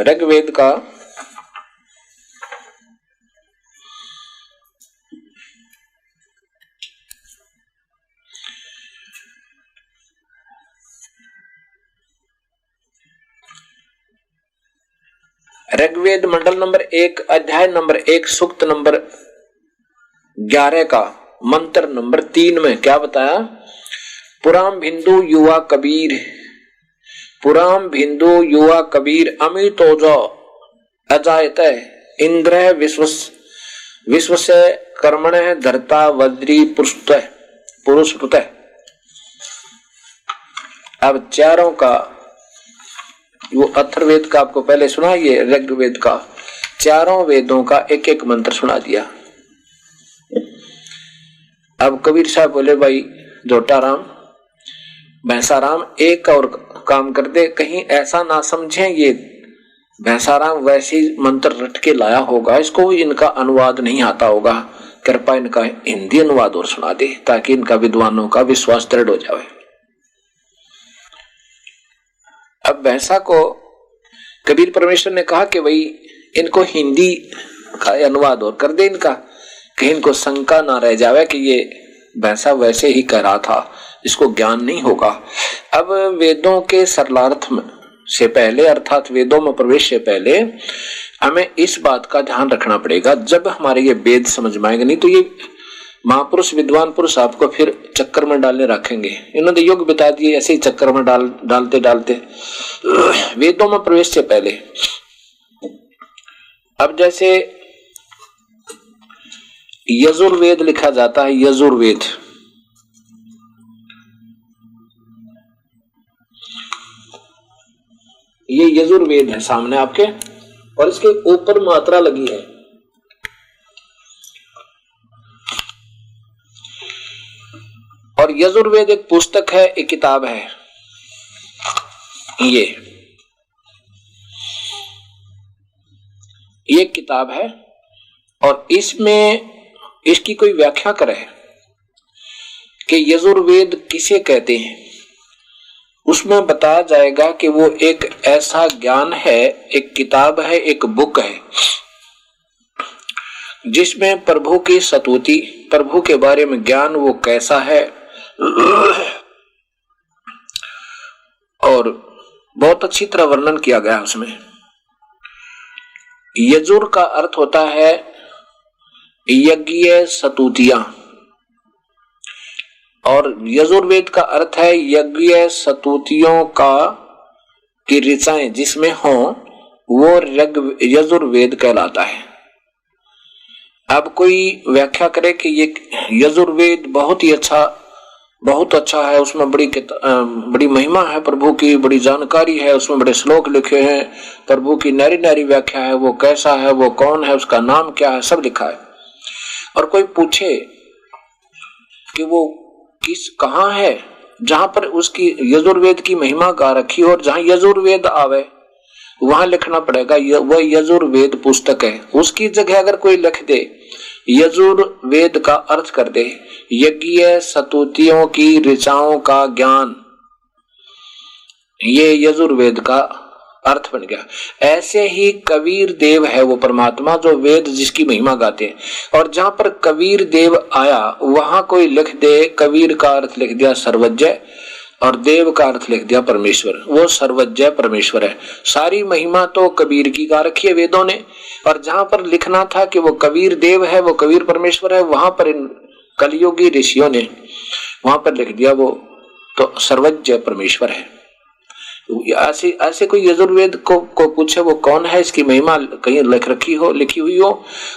ऋग्वेद का ऋग्वेद मंडल नंबर 1 अध्याय नंबर 1 सूक्त नंबर 11 का मंत्र नंबर 3 में क्या बताया? पुराम भिंदु युवा कबीर, पुराम भिंदु युवा कबीर अमितोजो अजायत इंद्र विश्व से कर्मण धरता वज्री पुरुषुत। अब चारों का वो अथर्ववेद का आपको पहले सुना, ये ऋग्वेद का चारों वेदों का एक एक मंत्र सुना दिया। अब कबीर साहब बोले, भाई जोटाराम भैंसाराम एक और काम कर दे, कहीं ऐसा ना समझें ये भैंसाराम वैसे मंत्र रट के लाया होगा, इसको इनका अनुवाद नहीं आता होगा, कृपया इनका हिंदी अनुवाद और सुना दे ताकि इनका विद्वानों का विश्वास दृढ़ हो जाए। अब भैंसा को कबीर परमेश्वर ने कहा कि भाई इनको हिंदी का अनुवाद और कर दे इनका, कहीं इनको शंका ना रह जावे कि ये भैंसा वैसे ही कह रहा था, इसको ज्ञान नहीं होगा। अब वेदों के सरलार्थ से पहले अर्थात वेदों में प्रवेश से पहले हमें इस बात का ध्यान रखना पड़ेगा, जब हमारे ये वेद समझ में आएंगे, नहीं तो ये महापुरुष विद्वान पुरुष आपको फिर चक्कर में डालने रखेंगे। इन्होंने युग बिता दिए ऐसे ही चक्कर में डालते डालते। वेदों में प्रवेश से पहले अब जैसे यजुर्वेद लिखा जाता है, यजुर्वेद, ये यजुर्वेद है सामने आपके, और इसके ऊपर मात्रा लगी है। और यजुर्वेद एक पुस्तक है, एक किताब है। ये किताब है, और इसमें इसकी कोई व्याख्या करे कि यजुर्वेद किसे कहते हैं, उसमें बताया जाएगा कि वो एक ऐसा ज्ञान है, एक किताब है, एक बुक है, जिसमें प्रभु की स्तुति, प्रभु के बारे में ज्ञान वो कैसा है, और बहुत अच्छी तरह वर्णन किया गया उसमें। यजुर का अर्थ होता है यज्ञ स्तुतियां, और यजुर्वेद का अर्थ है यज्ञ स्तुतियों का की ऋचाएं जिसमें हो, वो यजुर्वेद कहलाता है। अब कोई व्याख्या करे कि ये यजुर्वेद बहुत अच्छा है, उसमें बड़ी महिमा है, प्रभु की बड़ी जानकारी है, उसमें बड़े श्लोक लिखे हैं, प्रभु की नारी नारी व्याख्या है, वो कैसा है, वो कौन है, उसका नाम क्या है, सब लिखा है। और कोई पूछे कि वो कहाँ है जहां पर उसकी यजुर्वेद की महिमा गा रखी हो, और जहां यजुर्वेद आवे वहां लिखना पड़ेगा वह यजुर्वेद पुस्तक है। उसकी जगह अगर कोई लिख दे यजुर्वेद का अर्थ कर दे यज्ञ स्तुतियों की ऋचाओं का ज्ञान, ये यजुर्वेद का अर्थ बन गया। ऐसे ही कबीर देव है वो परमात्मा जो वेद जिसकी महिमा गाते हैं, और जहां पर कबीर देव आया वहां कोई लिख दे कबीर का अर्थ लिख दिया सर्वज्ञ, और देव का अर्थ लिख दिया परमेश्वर, वो सर्वज्ञ परमेश्वर है। सारी महिमा तो कबीर की गा रखी है वेदों ने, और जहां पर लिखना था कि वो कबीर देव है, वो कबीर परमेश्वर है, वहां पर इन कलियुगी ऋषियों ने वहां पर लिख दिया वो तो सर्वज्ञ परमेश्वर है। ऐसे कोई यजुर्वेद को पूछे वो कौन है, इसकी महिमा कहीं लिखी हुई हो,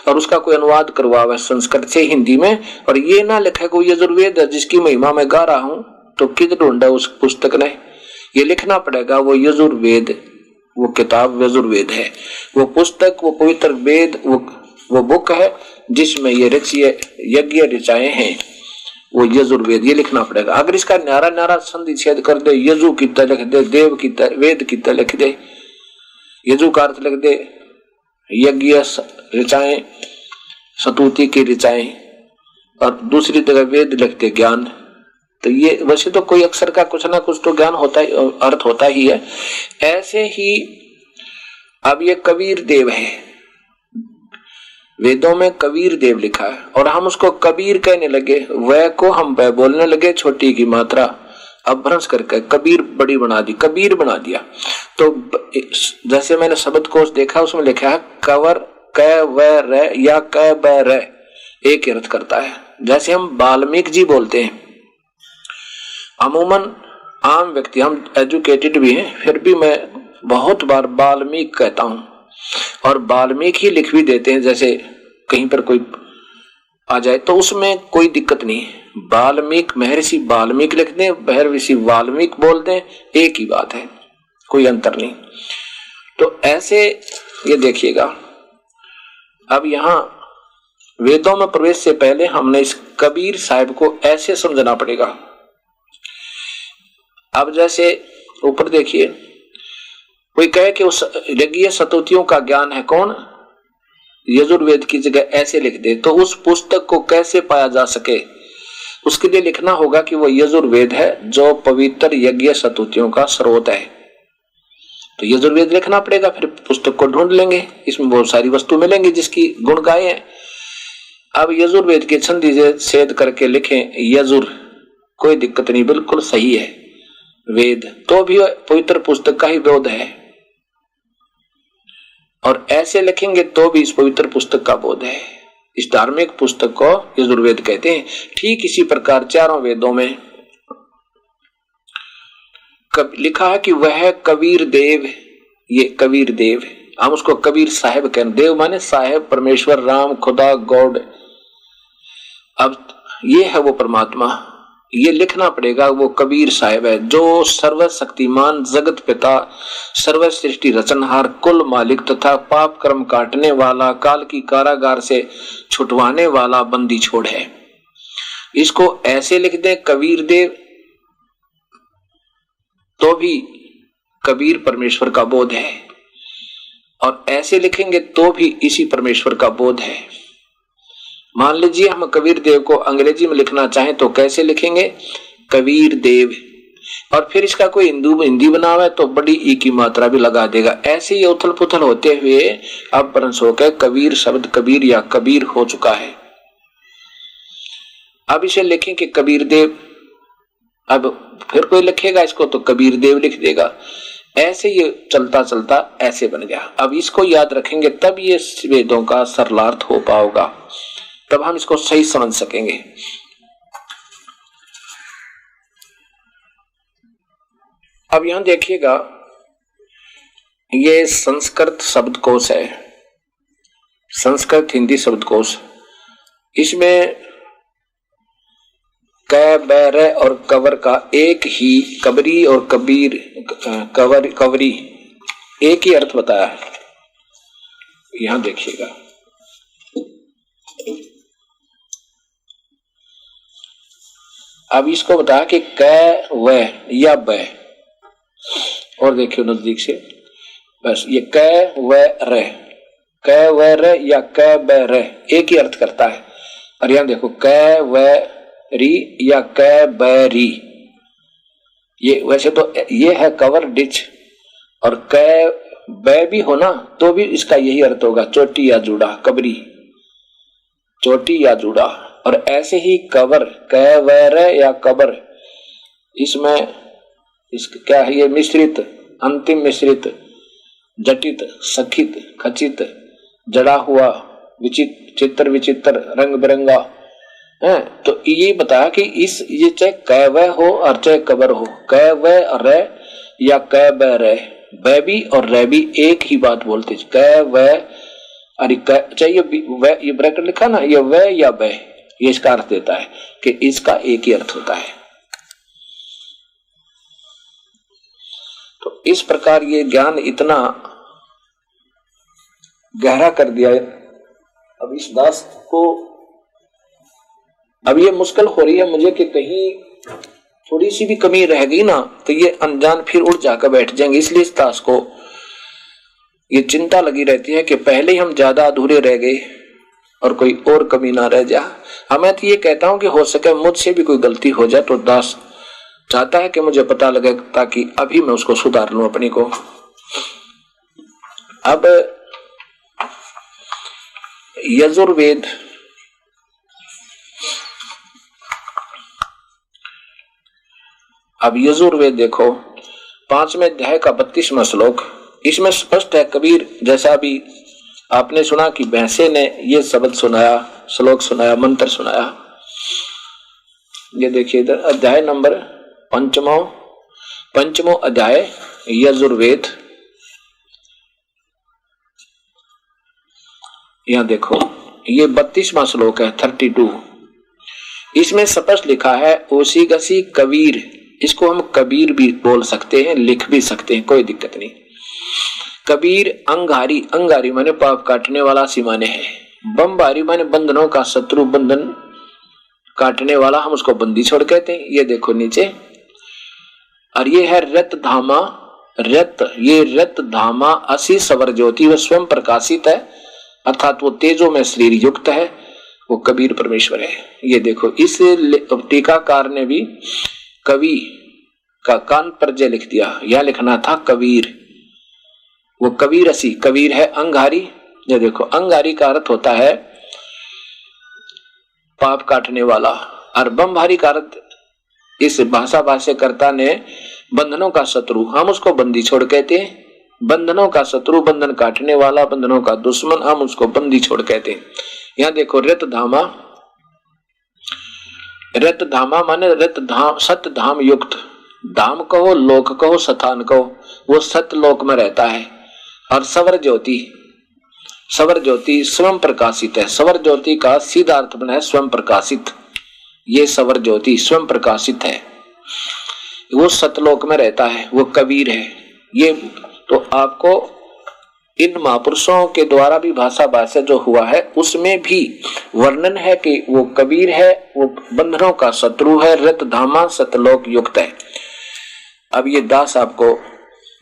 और उसका कोई अनुवाद करवावे संस्कृत से हिंदी में, और ये ना लिखे कोई यजुर्वेद जिसकी महिमा मैं गा रहा हूं, तो किधर ढूंढा उस पुस्तक ने। ये लिखना पड़ेगा वो यजुर्वेद, वो किताब यजुर्वेद है, वो पुस्तक, वो पवित्र वेद, वो बुक है जिसमें ये यज्ञ ऋचाएं हैं, वो यजुर्वेद, ये लिखना पड़ेगा। अगर इसका न्यारा न्यारा संधि छेद कर दे, यजु की तरह लिख दे, देव की तरह, वेद की तरह लिख दे, यजु का अर्थ लिख दे यज्ञ ऋचाएं, स्तुति की ऋचाएं, और दूसरी जगह वेद लिख दे ज्ञान, तो ये वैसे तो कोई अक्षर का कुछ ना कुछ तो ज्ञान होता ही, अर्थ होता ही है। ऐसे ही अब ये कबीर देव है, वेदों में कबीर देव लिखा है, और हम उसको कबीर कहने लगे, वह को हम वह बोलने लगे, छोटी की मात्रा अपभ्रंश करके कबीर बड़ी बना दी, कबीर बना दिया। तो जैसे मैंने शब्दकोश देखा उसमें लिखा है कवर क व र या क ब र, एक ही अर्थ करता है। जैसे हम वाल्मीकि जी बोलते हैं, अमूमन आम व्यक्ति, हम एजुकेटेड भी हैं, फिर भी मैं बहुत बार वाल्मीकि कहता हूं, और वाल्मीकि ही लिख भी देते हैं। जैसे कहीं पर कोई आ जाए तो उसमें कोई दिक्कत नहीं, वाल्मीकि महर्षि वाल्मीकि लिख दें, महर्षि वाल्मीकि बोल दें, एक ही बात है, कोई अंतर नहीं। तो ऐसे ये देखिएगा, अब यहां वेदों में प्रवेश से पहले हमने इस कबीर साहिब को ऐसे समझना पड़ेगा। अब जैसे ऊपर देखिए, कोई कहे कि उस यज्ञ स्तुतियों का ज्ञान है कौन, यजुर्वेद की जगह ऐसे लिख दे, तो उस पुस्तक को कैसे पाया जा सके, उसके लिए लिखना होगा कि वो यजुर्वेद है जो पवित्र यज्ञ स्तुतियों का स्रोत है। तो यजुर्वेद लिखना पड़ेगा, फिर पुस्तक को ढूंढ लेंगे, इसमें बहुत सारी वस्तु मिलेंगी जिसकी गुण गाए हैं। अब यजुर्वेद के संधि छेद करके लिखें यजुर, कोई दिक्कत नहीं, बिल्कुल सही है। वेद तो भी पवित्र पुस्तक का ही बोध है, और ऐसे लिखेंगे तो भी इस पवित्र पुस्तक का बोध है। इस धार्मिक पुस्तक को यजुर्वेद कहते हैं। ठीक इसी प्रकार चारों वेदों में लिखा है कि वह कबीर देव, ये कबीर देव, हम उसको कबीर साहेब कहते। देव माने साहेब, परमेश्वर, राम, खुदा, गॉड। अब ये है वो परमात्मा, ये लिखना पड़ेगा। वो कबीर साहेब है जो सर्वशक्तिमान, जगत पिता, सर्व सृष्टि रचनहार, कुल मालिक तथा पाप कर्म काटने वाला, काल की कारागार से छुटवाने वाला बंदी छोड़ है। इसको ऐसे लिख दें कबीर देव तो भी कबीर परमेश्वर का बोध है, और ऐसे लिखेंगे तो भी इसी परमेश्वर का बोध है। मान लीजिए हम कबीर देव को अंग्रेजी में लिखना चाहें तो कैसे लिखेंगे? कबीर देव, और फिर इसका कोई हिंदी बना हुआ है तो बड़ी ई की मात्रा भी लगा देगा। ऐसे ही उथल पुथल होते हुए अब परंस होकर कबीर शब्द कबीर या कबीर हो चुका है। अब इसे लिखें कि कबीर देव, अब फिर कोई लिखेगा इसको तो कबीर देव लिख देगा। ऐसे ये चलता चलता ऐसे बन गया। अब इसको याद रखेंगे तब ये वेदों का सरलार्थ हो पाएगा, तब हम इसको सही समझ सकेंगे। अब यहां देखिएगा, ये संस्कृत शब्दकोश है, संस्कृत हिंदी शब्दकोश। इसमें कै, बैर और कवर का एक ही, कबरी और कबीर, कवरी एक ही अर्थ बताया है। यहां देखिएगा, अब इसको बताया कि कै व या बै, और देखियो नजदीक से, बस ये कै व रे, कै व रे या कै बै रे एक ही अर्थ करता है। और यहां देखो कै व री या कै बै री, ये वैसे तो ये है कवर डिच, और कै बै भी हो ना तो भी इसका यही अर्थ होगा, चोटी या जूड़ा, कबरी, चोटी या जूड़ा। और ऐसे ही कवर, कै वैर या कबर, इसमें इसका क्या है? ये मिश्रित, अंतिम मिश्रित, जटित, सखित, खचित, जड़ा हुआ, चित्र विचित्र, रंग बिरंगा है। तो ये बताया कि इस ये चाहे कै वै हो और चाहे कबर हो, कै वै रे या कै बै रे, बै भी और रे भी एक ही बात बोलते। कै वै, अरे चाहे ये ब्रैकेट लिखा ना, ये वै या बै, ये इसका अर्थ देता है कि इसका एक ही अर्थ होता है। तो इस प्रकार ये ज्ञान इतना गहरा कर दिया है अब इस दास को। अब ये मुश्किल हो रही है मुझे कि कहीं थोड़ी सी भी कमी रह गई ना तो ये अनजान फिर उड़ जाकर बैठ जाएंगे। इसलिए इस दास को ये चिंता लगी रहती है कि पहले ही हम ज्यादा अधूरे रह गए और कोई और कमी ना रह जा। मैं तो ये कहता हूं कि हो सके मुझसे भी कोई गलती हो जाए तो दास चाहता है कि मुझे पता लगे ताकि अभी मैं उसको सुधार लूं अपनी को। अब यजुर्वेद, अब यजुर्वेद देखो 5वें अध्याय का 32वां श्लोक, इसमें स्पष्ट है कबीर, जैसा अभी आपने सुना कि भैंसे ने ये शब्द सुनाया, श्लोक सुनाया, मंत्र सुनाया। ये देखिए इधर अध्याय नंबर 5वां अध्याय यजुर्वेद, यहां देखो ये 32वां श्लोक है 32। इसमें स्पष्ट लिखा है ओसी गसी कबीर, इसको हम कबीर भी बोल सकते हैं, लिख भी सकते हैं, कोई दिक्कत नहीं। कबीर अंगारी, अंगारी माने पाप काटने वाला, सी माने है। बमबारी माने बंधनों का शत्रु, बंधन काटने वाला, हम उसको बंदी छोड़ कहते हैं। ये देखो नीचे, और ये है रत धामा, रत, ये रत धामा असी सवर ज्योति, वह स्वयं प्रकाशित है, अर्थात वो तेजो में शरीर युक्त है, वो कबीर परमेश्वर है। ये देखो इस टीकाकार ने भी कवि का कान पर जय लिख दिया, यह लिखना था कबीर। वो कबीर असी, कबीर है अंगारी। ये देखो अंगारी का अर्थ होता है पाप काटने वाला, और बमभारी का अर्थ इस भाष्यकर्ता ने बंधनों का शत्रु, हम उसको बंदी छोड़ कहते हैं। बंधनों का शत्रु, बंधन काटने वाला, बंधनों का दुश्मन, हम उसको बंदी छोड़ कहते हैं। यहां देखो रत धामा, रत धामा माने रत धाम, सत धाम युक्त, धाम कहो, लोक कहो, स्थान कहो, वो सत लोक में रहता है, और सवर ज्योति, सवर ज्योति स्वयं प्रकाशित है। सवर ज्योति का सीधा अर्थ बना है स्वयं प्रकाशित। ये सवर ज्योति स्वयं प्रकाशित है, वो सतलोक में रहता है, वो कबीर है। ये तो आपको इन महापुरुषों के द्वारा भी भाषा भाष्य जो हुआ है उसमें भी वर्णन है कि वो कबीर है, वो बंधनों का शत्रु है, रत धामा सतलोक युक्त है। अब ये दास आपको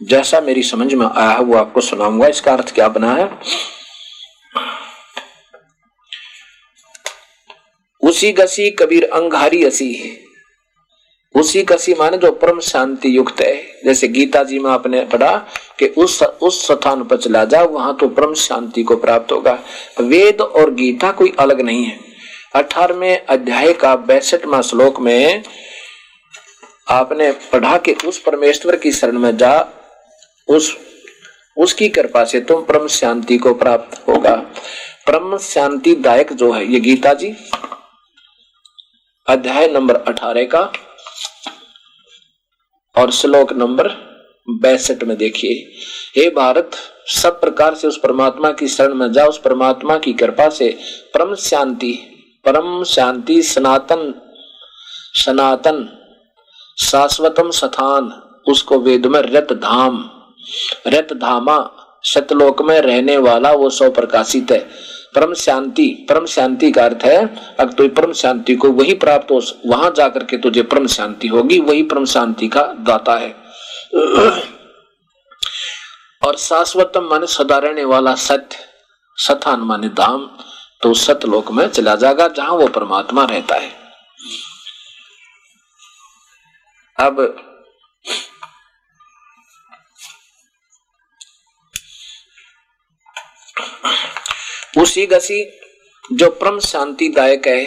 जैसा मेरी समझ में आया है वो आपको सुनाऊंगा। इसका अर्थ क्या बना है? उसी गसी कबीर अंगारी असी, उसी कसी माने जो परम शांति युक्त है। जैसे गीता जी में आपने पढ़ा कि उस स्थान पर चला जा, वहां तो परम शांति को प्राप्त होगा। वेद और गीता कोई अलग नहीं है। 18वें अध्याय का 62वां श्लोक में आपने पढ़ा कि उस परमेश्वर की शरण में जा, उसकी कृपा से तुम परम शांति को प्राप्त होगा। परम शांति दायक जो है ये गीता जी अध्याय नंबर 18 का और श्लोक नंबर 62 में देखिए, हे भारत, सब प्रकार से उस परमात्मा की शरण में जा, उस परमात्मा की कृपा से परम शांति सनातन सनातन शाश्वतम स्थान, उसको वेद में रत धामा सतलोक में रहने वाला वो सौ प्रकाशित है। परम शांति का अर्थ है अगर तुझे परम शांति को वही प्राप्त हो, वहां जाकर के तुझे परम शांति होगी, वही परम शांति का दाता है। और शाश्वतम माने सदा रहने वाला, सत्य स्थान माने धाम, तो सतलोक में चला जाएगा जहां वो परमात्मा रहता है। अब उसी गसी जो परम शांति दायक है,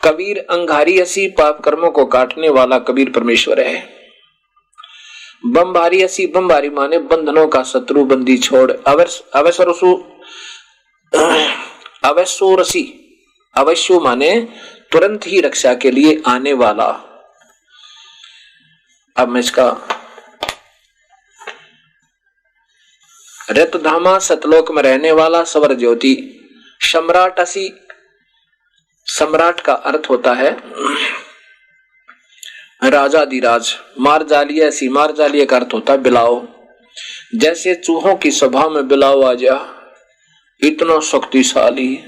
कबीर अंगारी असी पाप कर्मों को काटने वाला कबीर परमेश्वर है। बमबारी असी, बमबारी माने बंधनों का शत्रु, बंदी छोड़। अवश्योरसी, अवश्यो माने तुरंत ही रक्षा के लिए आने वाला। अब मैं इसका रतधामा सतलोक में रहने वाला सवर ज्योति। सम्राट असी, सम्राट का अर्थ होता है राजाधिराज। मारजालिया असी, मारजालिया का अर्थ होता है बिलाव। जैसे चूहों की सभा में बिलाव आ जा, इतना शक्तिशाली।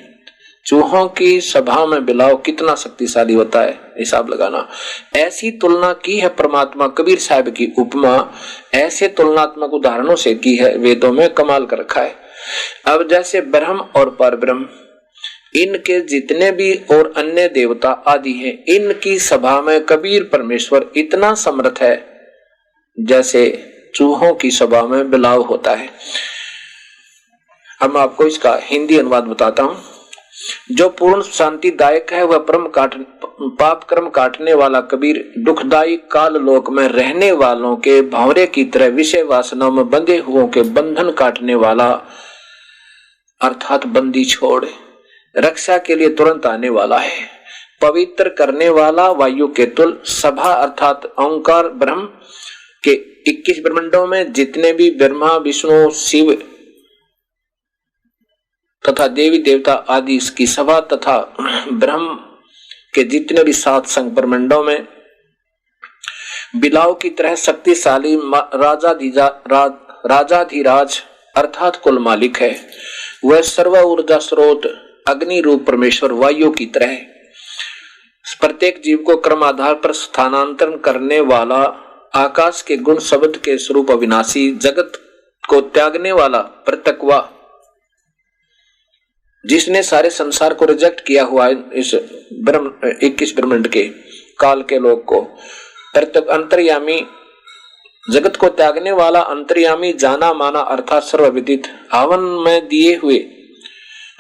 चूहों की सभा में बिलाव कितना शक्तिशाली होता है, हिसाब लगाना। ऐसी तुलना की है परमात्मा कबीर साहब की उपमा ऐसे तुलनात्मक उदाहरणों से की है, वेदों में कमाल कर रखा है। अब जैसे ब्रह्म और परब्रह्म, इनके जितने भी और अन्य देवता आदि हैं, इनकी सभा में कबीर परमेश्वर इतना समर्थ है जैसे चूहों की सभा में बिलाव होता है। अब मैं आपको इसका हिंदी अनुवाद बताता हूं। जो पूर्ण शांतिदायक है वह पाप कर्म काटने वाला कबीर दुखदायी काल लोक में रहने वालों के भंवरे की तरह विषय वासनाओं में बंधे हुओं के बंधन काटने वाला, अर्थात बंदी छोड़ रक्षा के लिए तुरंत आने वाला है। पवित्र करने वाला वायु के तुल, सभा अर्थात ओंकार ब्रह्म के 21 ब्रह्मांडों में जितने भी ब्रह्मा विष्णु शिव तथा देवी देवता आदि इसकी सभा तथा ब्रह्म के जितने भी 7 संग ब्रह्मांडों में बिलाव की तरह शक्तिशाली राजाधिराज अर्थात कुल मालिक है। वह सर्व ऊर्जा स्रोत अग्नि रूप परमेश्वर वायु की तरह प्रत्येक जीव को क्रम आधार पर स्थानांतरण करने वाला, आकाश के गुण शब्द के स्वरूप अविनाशी, जगत को त्यागने वाला प्रत्यक्वा, जिसने सारे संसार को रिजेक्ट किया हुआ इस 21 ब्रह्मांड के काल के लोक को, प्रत्यक अंतर्यामी, जगत को त्यागने वाला अंतर्यामी, जाना माना अर्थात सर्वविदित, हवन में दिए हुए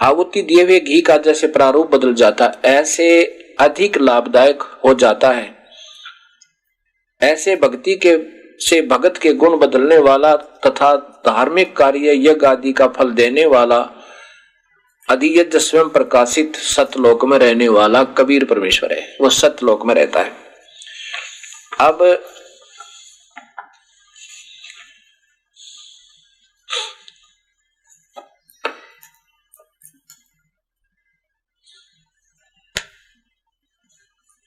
आहुति दिए हुए घी का जैसे प्रारूप बदल जाता ऐसे अधिक लाभदायक हो जाता है, ऐसे भक्ति के से भगत के गुण बदलने वाला तथा धार्मिक कार्य यज्ञ आदि का फल देने वाला अधियज्ञ स्वयं प्रकाशित सतलोक में रहने वाला कबीर परमेश्वर है। वो सतलोक में रहता है। अब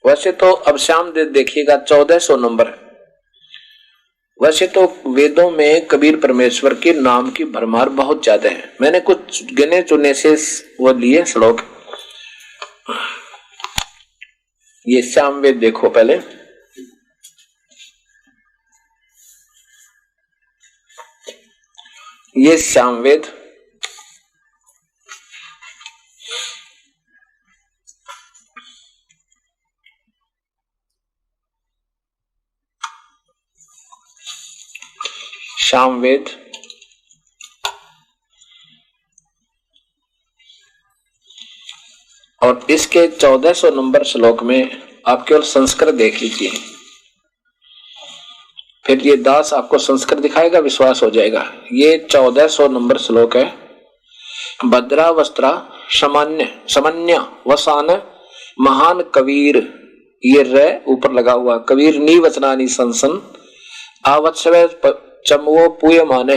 वैसे तो अब श्याम देखिएगा 1400 नंबर। वैसे तो वेदों में कबीर परमेश्वर के नाम की भरमार बहुत ज्यादा है। मैंने कुछ गिने चुने से वो लिए श्लोक। ये श्याम वेद देखो पहले। ये श्याम वेद सामवेद और इसके 1400 नंबर श्लोक में आप केवल संस्कृत देख लीजिए, फिर ये दास आपको संस्कृत दिखाएगा, विश्वास हो जाएगा। ये 1400 नंबर श्लोक है। भद्रावस्त्रा समन्य वसान महान कबीर, ये रे ऊपर लगा हुआ, कबीर नी वचनानी संसन आवत्सव चमवो पूयमाने।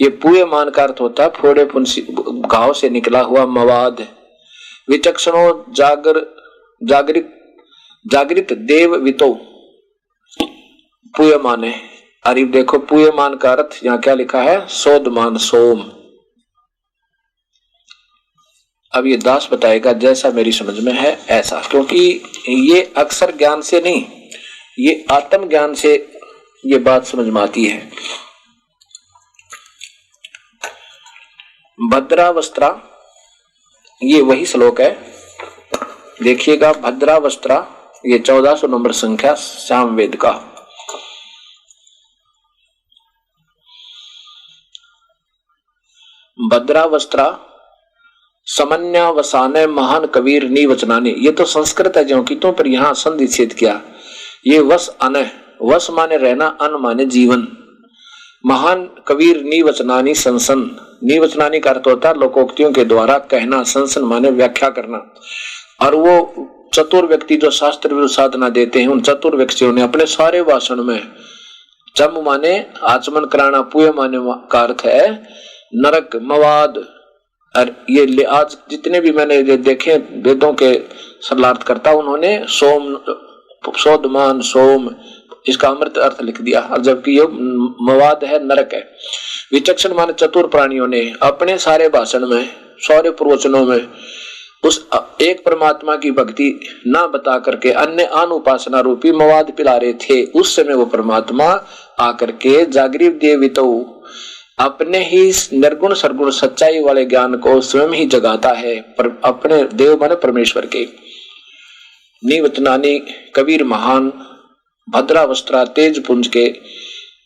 ये पूयमान का अर्थ होता है फोड़े फुंसी घाव से निकला हुआ मवाद। विचक्षणो जागृत देव वितो पूयमाने। अरे देखो पूयमान का अर्थ यहाँ क्या लिखा है, सोदमान सोम। अब ये दास बताएगा जैसा मेरी समझ में है ऐसा, क्योंकि ये अक्सर ज्ञान से नहीं, ये आत्म ज्ञान से ये बात समझ में आती है। भद्रावस्त्रा ये वही श्लोक है, देखिएगा। भद्रावस्त्रा ये 1400 नंबर संख्या सामवेद का। भद्रावस्त्रा समन्यावसाने महान कबीर नी वचनानी। ये तो संस्कृत है जो कि तो, पर यहां संधि छेद किया। ये वस अन, वस माने रहना, अन माने जीवन। महान कबीर नी वचनानी संसन, नी वचनानी का अर्थ होता है लोकोक्तियों के द्वारा कहना, संसन माने व्याख्या करना। और वो चतुर व्यक्ति जो शास्त्र विरुद्ध साधना देते हैं, उन चतुर व्यक्तियों ने अपने सारे भाषण में चम माने आचमन कराना, पुय माने का अर्थ है नरक, मवाद। और ये आज जितने भी मैंने देखे वेदों के सरलार्थ करता, उन्होंने सोम, सोदमान, सोम, इसका अमृत अर्थ लिख दिया, और जबकि ये मवाद है, नरक है। विचक्षण माने चतुर प्राणियों ने अपने सारे भाषण में, सारे प्रवचनों में उस एक परमात्मा की भक्ति ना बता करके अन्य अनुपासना रूपी मवाद पिला रहे थे। उस समय वो परमात्मा आकर के जागृत देवितो अपने ही निर्गुण सरगुण सच्चाई वाले ज्ञान को स्वयं ही जगाता है, पर अपने देव माने परमेश्वर के। निवचनानी कबीर महान भद्रावस्त्रा तेज पुंज के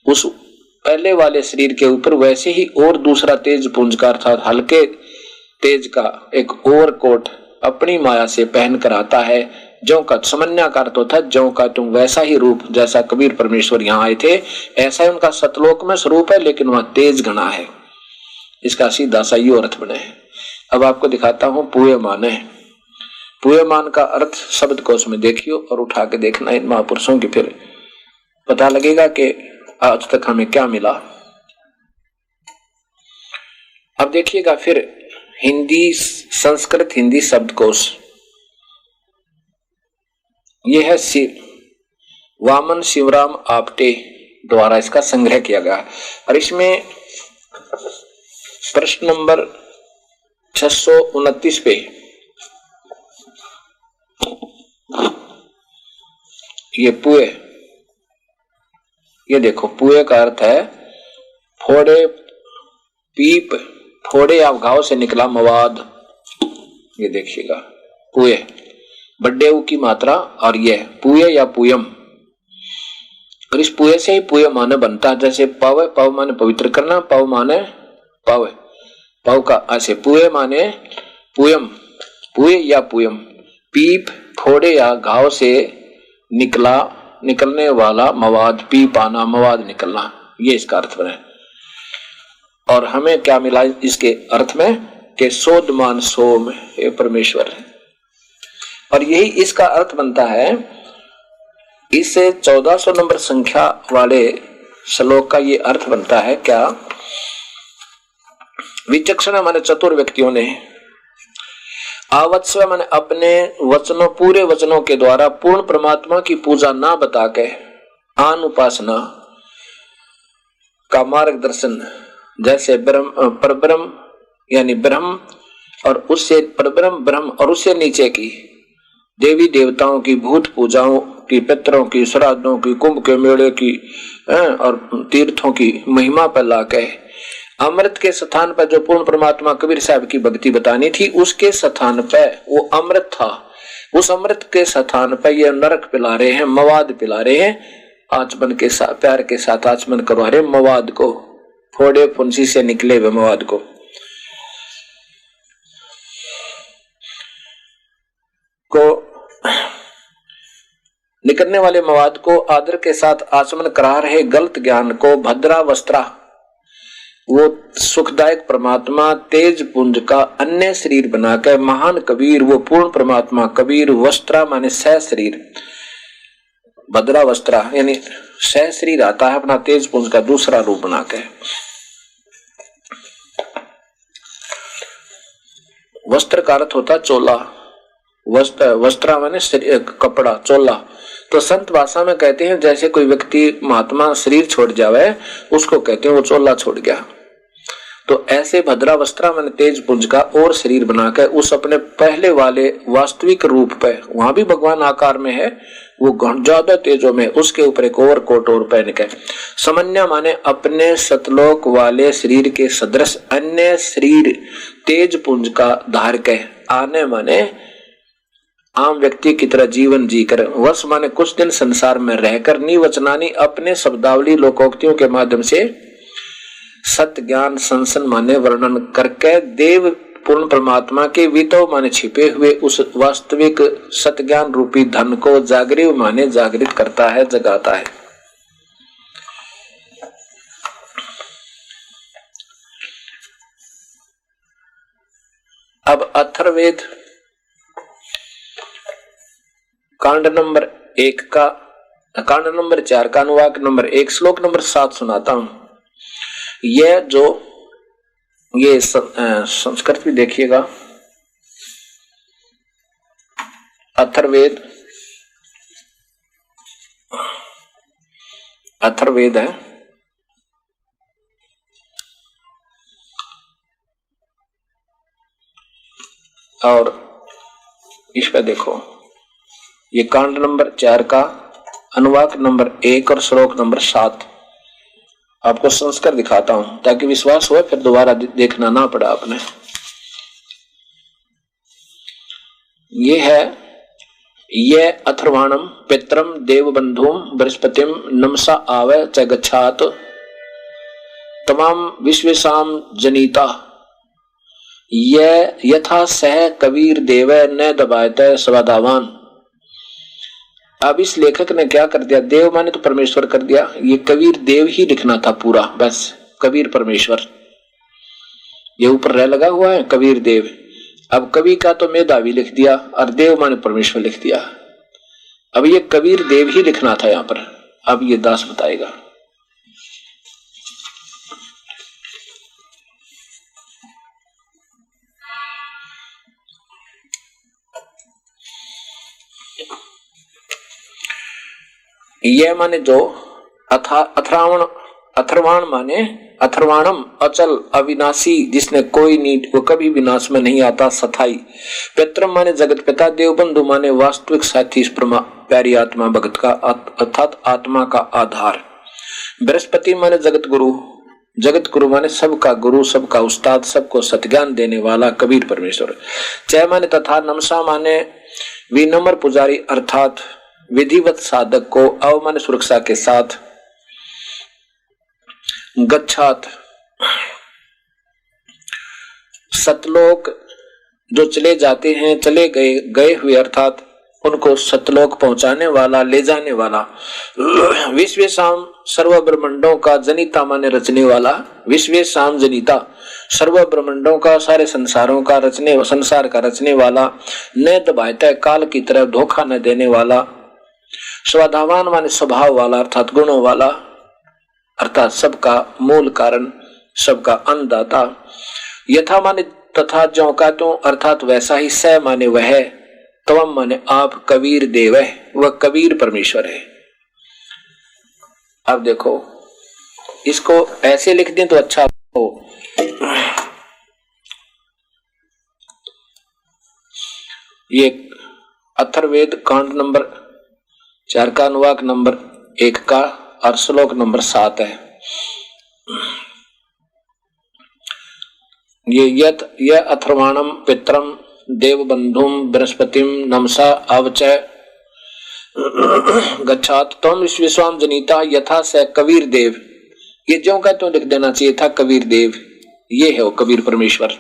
उस पहले वाले शरीर के ऊपर वैसे ही और दूसरा तेज पुंज का अर्थात हल्के तेज का एक और कोट अपनी माया से पहन कर आता है। ज्यों का समन्या का अर्थ होता है ज्यों का तुम वैसा ही रूप, जैसा कबीर परमेश्वर यहाँ आए थे ऐसा ही उनका सतलोक में स्वरूप है, लेकिन वह तेज घना है। इसका सीधा सा यो अर्थ बने। अब आपको दिखाता हूं पूयमान है। पूयमान का अर्थ शब्द कोश में देखियो और उठा के देखना इन महापुरुषों की, फिर पता लगेगा कि आज तक हमें क्या मिला। अब देखिएगा फिर हिंदी, संस्कृत हिंदी शब्दकोश, ये है वामन शिवराम आपटे द्वारा इसका संग्रह किया गया। और इसमें प्रश्न नंबर 629 पे ये पुए, ये देखो पुए का अर्थ है फोड़े, पीप, फोड़े या घाव से निकला मवाद। ये देखिएगा पुए, बड्डे उ की मात्रा, और ये पुए या पुयम। और इस पुए से ही पुय माने बनता है। जैसे पव, पव माने पवित्र करना, पव माने पव, पव का ऐसे पुए माने पुयम, पुए या पुयम। पीप फोड़े या घाव से निकलने वाला मवाद, पीप आना, मवाद निकलना, ये इसका अर्थ बने। और हमें क्या मिला इसके अर्थ में कि सोदमान सोम, ये परमेश्वर है। और यही इसका अर्थ बनता है। इससे 1400 नंबर संख्या वाले श्लोक का ये अर्थ बनता है क्या, विचक्षण माने चतुर व्यक्तियों ने आवत्स्व माने अपने वचनों, पूरे वचनों के द्वारा पूर्ण परमात्मा की पूजा ना बता के आन उपासना का मार्गदर्शन, जैसे परब्रह्म यानी ब्रह्म और उससे परब्रह्म ब्रह्म और उससे नीचे की देवी देवताओं की, भूत पूजाओं की, पितरों की, श्राद्धों की, कुंभ के मेले की और तीर्थों की महिमा पर लाके अमृत के स्थान पर जो पूर्ण परमात्मा कबीर साहब की भक्ति बतानी थी, उसके स्थान पर वो अमृत था। उस अमृत के स्थान पर ये नरक पिला रहे हैं, मवाद पिला रहे हैं, आचमन के साथ, प्यार के साथ आचमन करवा रहे मवाद को, फोड़े फुंसी से निकले हुए मवाद को। निकलने वाले मवाद को आदर के साथ आचमन करा रहे गलत ज्ञान को भद्रा वस्त्रा, वो सुखदायक परमात्मा तेज पुंज का अन्य शरीर बनाकर महान कबीर, वो पूर्ण परमात्मा कबीर वस्त्रा माने सह शरीर, भद्रा वस्त्रा यानी सह शरीर आता है अपना तेज पुंज का दूसरा रूप बनाकर। वस्त्र का अर्थ होता चोला, वस्त्रा माने कपड़ा, चोला। तो संत भाषा में कहते हैं जैसे कोई व्यक्ति महात्मा शरीर छोड़ जावे उसको कहते हैं वो चोला छोड़ गया। तो ऐसे भद्रा वस्त्रा माने तेज पुंज का और शरीर बनाकर उस अपने पहले वाले वास्तविक रूप पे, वहां भी भगवान आकार में है, वो ज्यादा तेजों में, उसके ऊपर एक और कोट और पहन के समन्या माने अपने सतलोक वाले शरीर के सदृश अन्य शरीर तेज पुंज का धार के आने माने आम व्यक्ति की तरह जीवन जीकर, वश माने कुछ दिन संसार में रहकर, निवचनानी अपने शब्दावली लोकोक्तियों के माध्यम से सत्य ज्ञान संसन माने वर्णन करके देव पूर्ण परमात्मा के वितो माने छिपे हुए उस वास्तविक सत्य ज्ञान रूपी धन को जागृत माने जागृत करता है, जगाता है। अब अथर्ववेद कांड नंबर 1 का, कांड नंबर 4 का अनुवाक नंबर 1 श्लोक नंबर 7 सुनाता हूं। यह जो ये संस्कृत भी देखिएगा, अथर्ववेद है और इस पे देखो, ये कांड नंबर 4 का अनुवाक नंबर 1 और श्लोक नंबर 7 आपको संस्कार दिखाता हूं ताकि विश्वास हो, फिर दोबारा देखना ना पड़ा आपने। ये है, ये अथर्वाणम पित्रम देवबंधुम बृहस्पतिम नमसा आवे च गच्छात तमाम विश्वेशाम जनिता, ये यथा सह कबीर देव न दबायते स्वदावान। अब इस लेखक ने क्या कर दिया, देव माने तो परमेश्वर कर दिया, ये कबीर देव ही लिखना था पूरा, बस कबीर परमेश्वर, ये ऊपर रह लगा हुआ है कबीर देव। अब कवि का तो मेधावी लिख दिया और देव माने परमेश्वर लिख दिया। अब ये कबीर देव ही लिखना था यहां पर। अब ये दास बताएगा। यह माने जो अथर्वाण माने अथर्वाणम अचल अविनाशी, जिसने कोई नीड, वो कभी विनाश में नहीं आता, सथाई। पितरम माने जगत पिता, देवबंधु माने वास्तविक साथी, इस प्यारी आत्मा भगत का अर्थात आत्मा का आधार। बृहस्पति माने जगत गुरु, जगत गुरु माने सबका गुरु, सबका उस्ताद, सबको सत्ज्ञान देने वाला कबीर परमेश्वर। चय माने तथा, नमसा माने विनम्र पुजारी अर्थात विधिवत साधक को, अव माने सुरक्षा के साथ, गच्छात सतलोक जो चले जाते हैं, चले गए हुए अर्थात उनको सतलोक पहुंचाने वाला, ले जाने वाला। विश्वेशाम सर्व ब्रह्मांडों का जनिता माने रचने वाला, विश्वेशाम जनिता सर्व ब्रह्मांडों का, सारे संसारों का रचने, संसार का रचने वाला। न दबायता, काल की तरह धोखा न देने वाला। स्वधावान माने स्वभाव वाला अर्थात गुणों वाला, अर्थात सबका मूल कारण, सबका अन्नदाता। यथा माने तथा ज्यों का त्यों अर्थात वैसा ही स माने वह, तवम माने आप, कबीर देव है, वह कबीर परमेश्वर है। अब देखो इसको ऐसे लिख दें तो अच्छा हो। ये अथर्ववेद कांड नंबर 4 का अनुवाक नंबर 1 का और श्लोक नंबर 7 है। ये अथर्वाणम पित्रम देवबंधुम बृहस्पतिम नमसा अवच गच्छात तम विश्वाम जनिता यथा स कबीर देव। ये ज्यों का त्यों लिख देना चाहिए था कबीर देव, ये है वो कबीर परमेश्वर।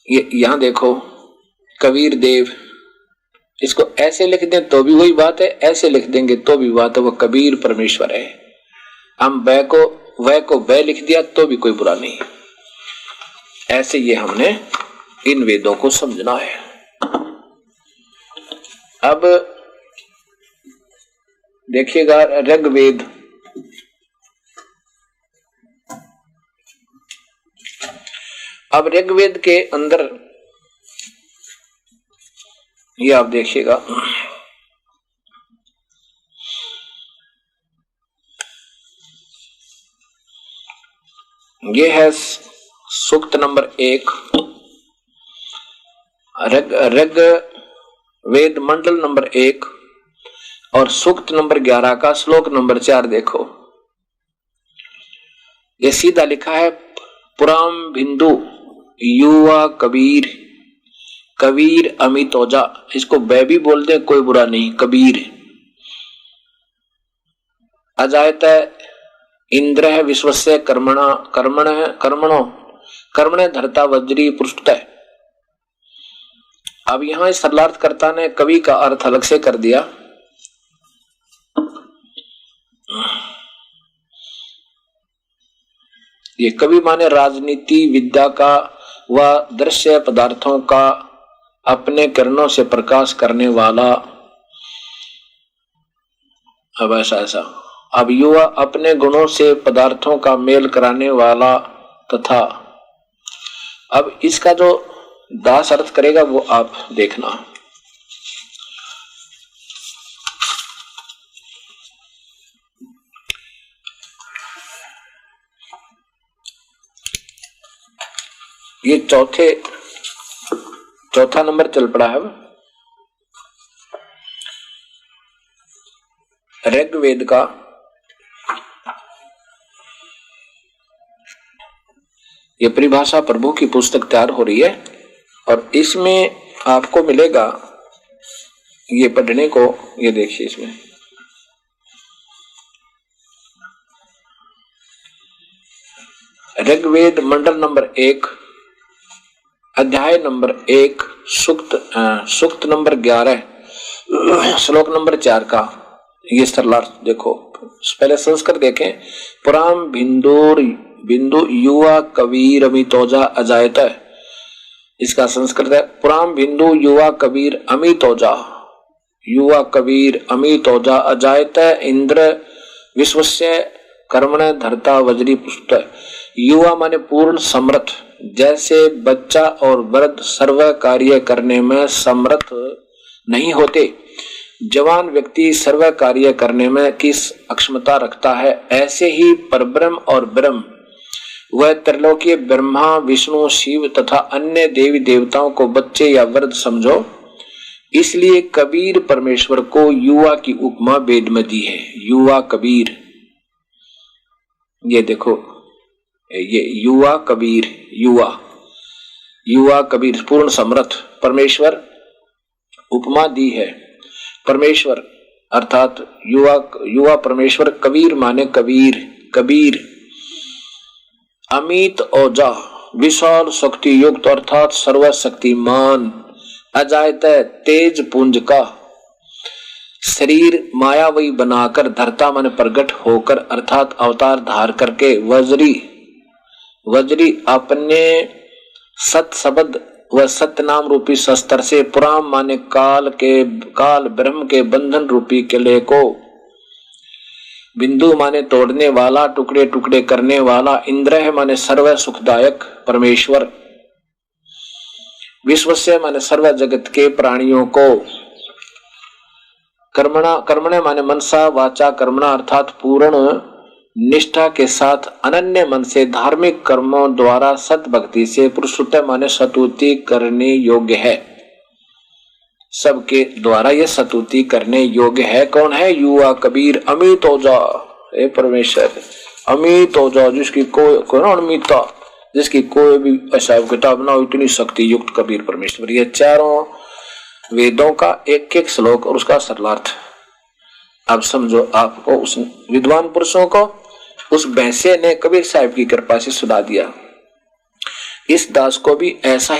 ये यहां देखो कबीर देव, इसको ऐसे लिख दें तो भी वही बात है, ऐसे लिख देंगे तो भी बात है, वो कबीर परमेश्वर है। हम वह को वह लिख दिया तो भी कोई बुरा नहीं। ऐसे ये हमने इन वेदों को समझना है। अब देखिएगा ऋग्वेद, अब ऋग्वेद के अंदर ये आप देखिएगा, ये है सूक्त नंबर 1, ऋग्वेद मंडल नंबर 1 और सूक्त नंबर 11 का श्लोक नंबर 4 देखो। ये सीधा लिखा है पुराम बिंदु युवा कबीर, कबीर अमितोजा। इसको बै भी बोलते कोई बुरा नहीं, कबीर। अजायत इंद्र विश्वस्य कर्मण धरता वज्री पृष्ठतः। अब यहां इस सरलार्थकर्ता ने कवि का अर्थ अलग से कर दिया। ये कवि माने राजनीति विद्या का व दृश्य पदार्थों का अपने किरणों से प्रकाश करने वाला। अब ऐसा अब युवा अपने गुणों से पदार्थों का मेल कराने वाला तथा। अब इसका जो दास अर्थ करेगा वो आप देखना। ये चौथा नंबर चल पड़ा है ऋग्वेद का। ये परिभाषा प्रभु की पुस्तक तैयार हो रही है और इसमें आपको मिलेगा ये पढ़ने को। ये देखिए इसमें ऋग्वेद मंडल नंबर 1 अध्याय नंबर 1 सूक्त नंबर 11 श्लोक नंबर 4 का ये सरलार्थ देखो। पहले संस्कृत देखें। पुराम बिंदु युवा कबीर अमितोजा अजायत। इसका संस्कृत है पुराम बिंदु युवा कबीर अमितोजा, युवा कबीर अमितोजा अजायत इंद्र विश्वस्य कर्मण धरता वज्री पुष्ट। युवा माने पूर्ण समर्थ, जैसे बच्चा और वृद्ध सर्व कार्य करने में समर्थ नहीं होते, जवान व्यक्ति सर्व कार्य करने में किस अक्षमता रखता है, ऐसे ही परब्रह्म और ब्रह्म वह त्रिलोकीय ब्रह्मा विष्णु शिव तथा अन्य देवी देवताओं को बच्चे या वृद्ध समझो। इसलिए कबीर परमेश्वर को युवा की उपमा वेद में दी है। युवा कबीर, ये देखो ये युवा कबीर, युवा कबीर पूर्ण समर्थ परमेश्वर उपमा दी है। परमेश्वर अर्थात युवा परमेश्वर, कबीर माने कबीर अमित ओजा विशाल शक्ति युक्त अर्थात सर्वशक्तिमान, अजायत तेज पुंज का शरीर मायावी बनाकर धरता मन प्रकट होकर अर्थात अवतार धार करके वज्री अपने सत शब्द व सत्य नाम रूपी शस्त्र से पुराण माने काल ब्रह्म के बंधन रूपी किले को, बिंदु माने तोड़ने वाला, टुकड़े टुकड़े करने वाला, इंद्र माने सर्व सुखदायक परमेश्वर विश्वस्य माने सर्व जगत के प्राणियों को, कर्मणे माने मनसा वाचा कर्मणा अर्थात पूर्ण निष्ठा के साथ अनन्य मन से धार्मिक कर्मों द्वारा सत भक्ति से पुरुषोत्तम माने सतुति करने योग्य है। सबके द्वारा ये सतुति करने योग्य है। कौन है? युवा कबीर अमित हो जा, हे परमेश्वर अमित हो जा, जिसकी कोई ना अमिता, जिसकी कोई भी हिसाब किताब ना हो, इतनी शक्ति युक्त कबीर परमेश्वर। ये चारों वेदों का एक एक श्लोक और उसका सरलार्थ अब समझो। आपको उस विद्वान पुरुषों को उस भैंसे ने कबीर साहब की कृपा से सुना दिया। इस दास को भी ऐसा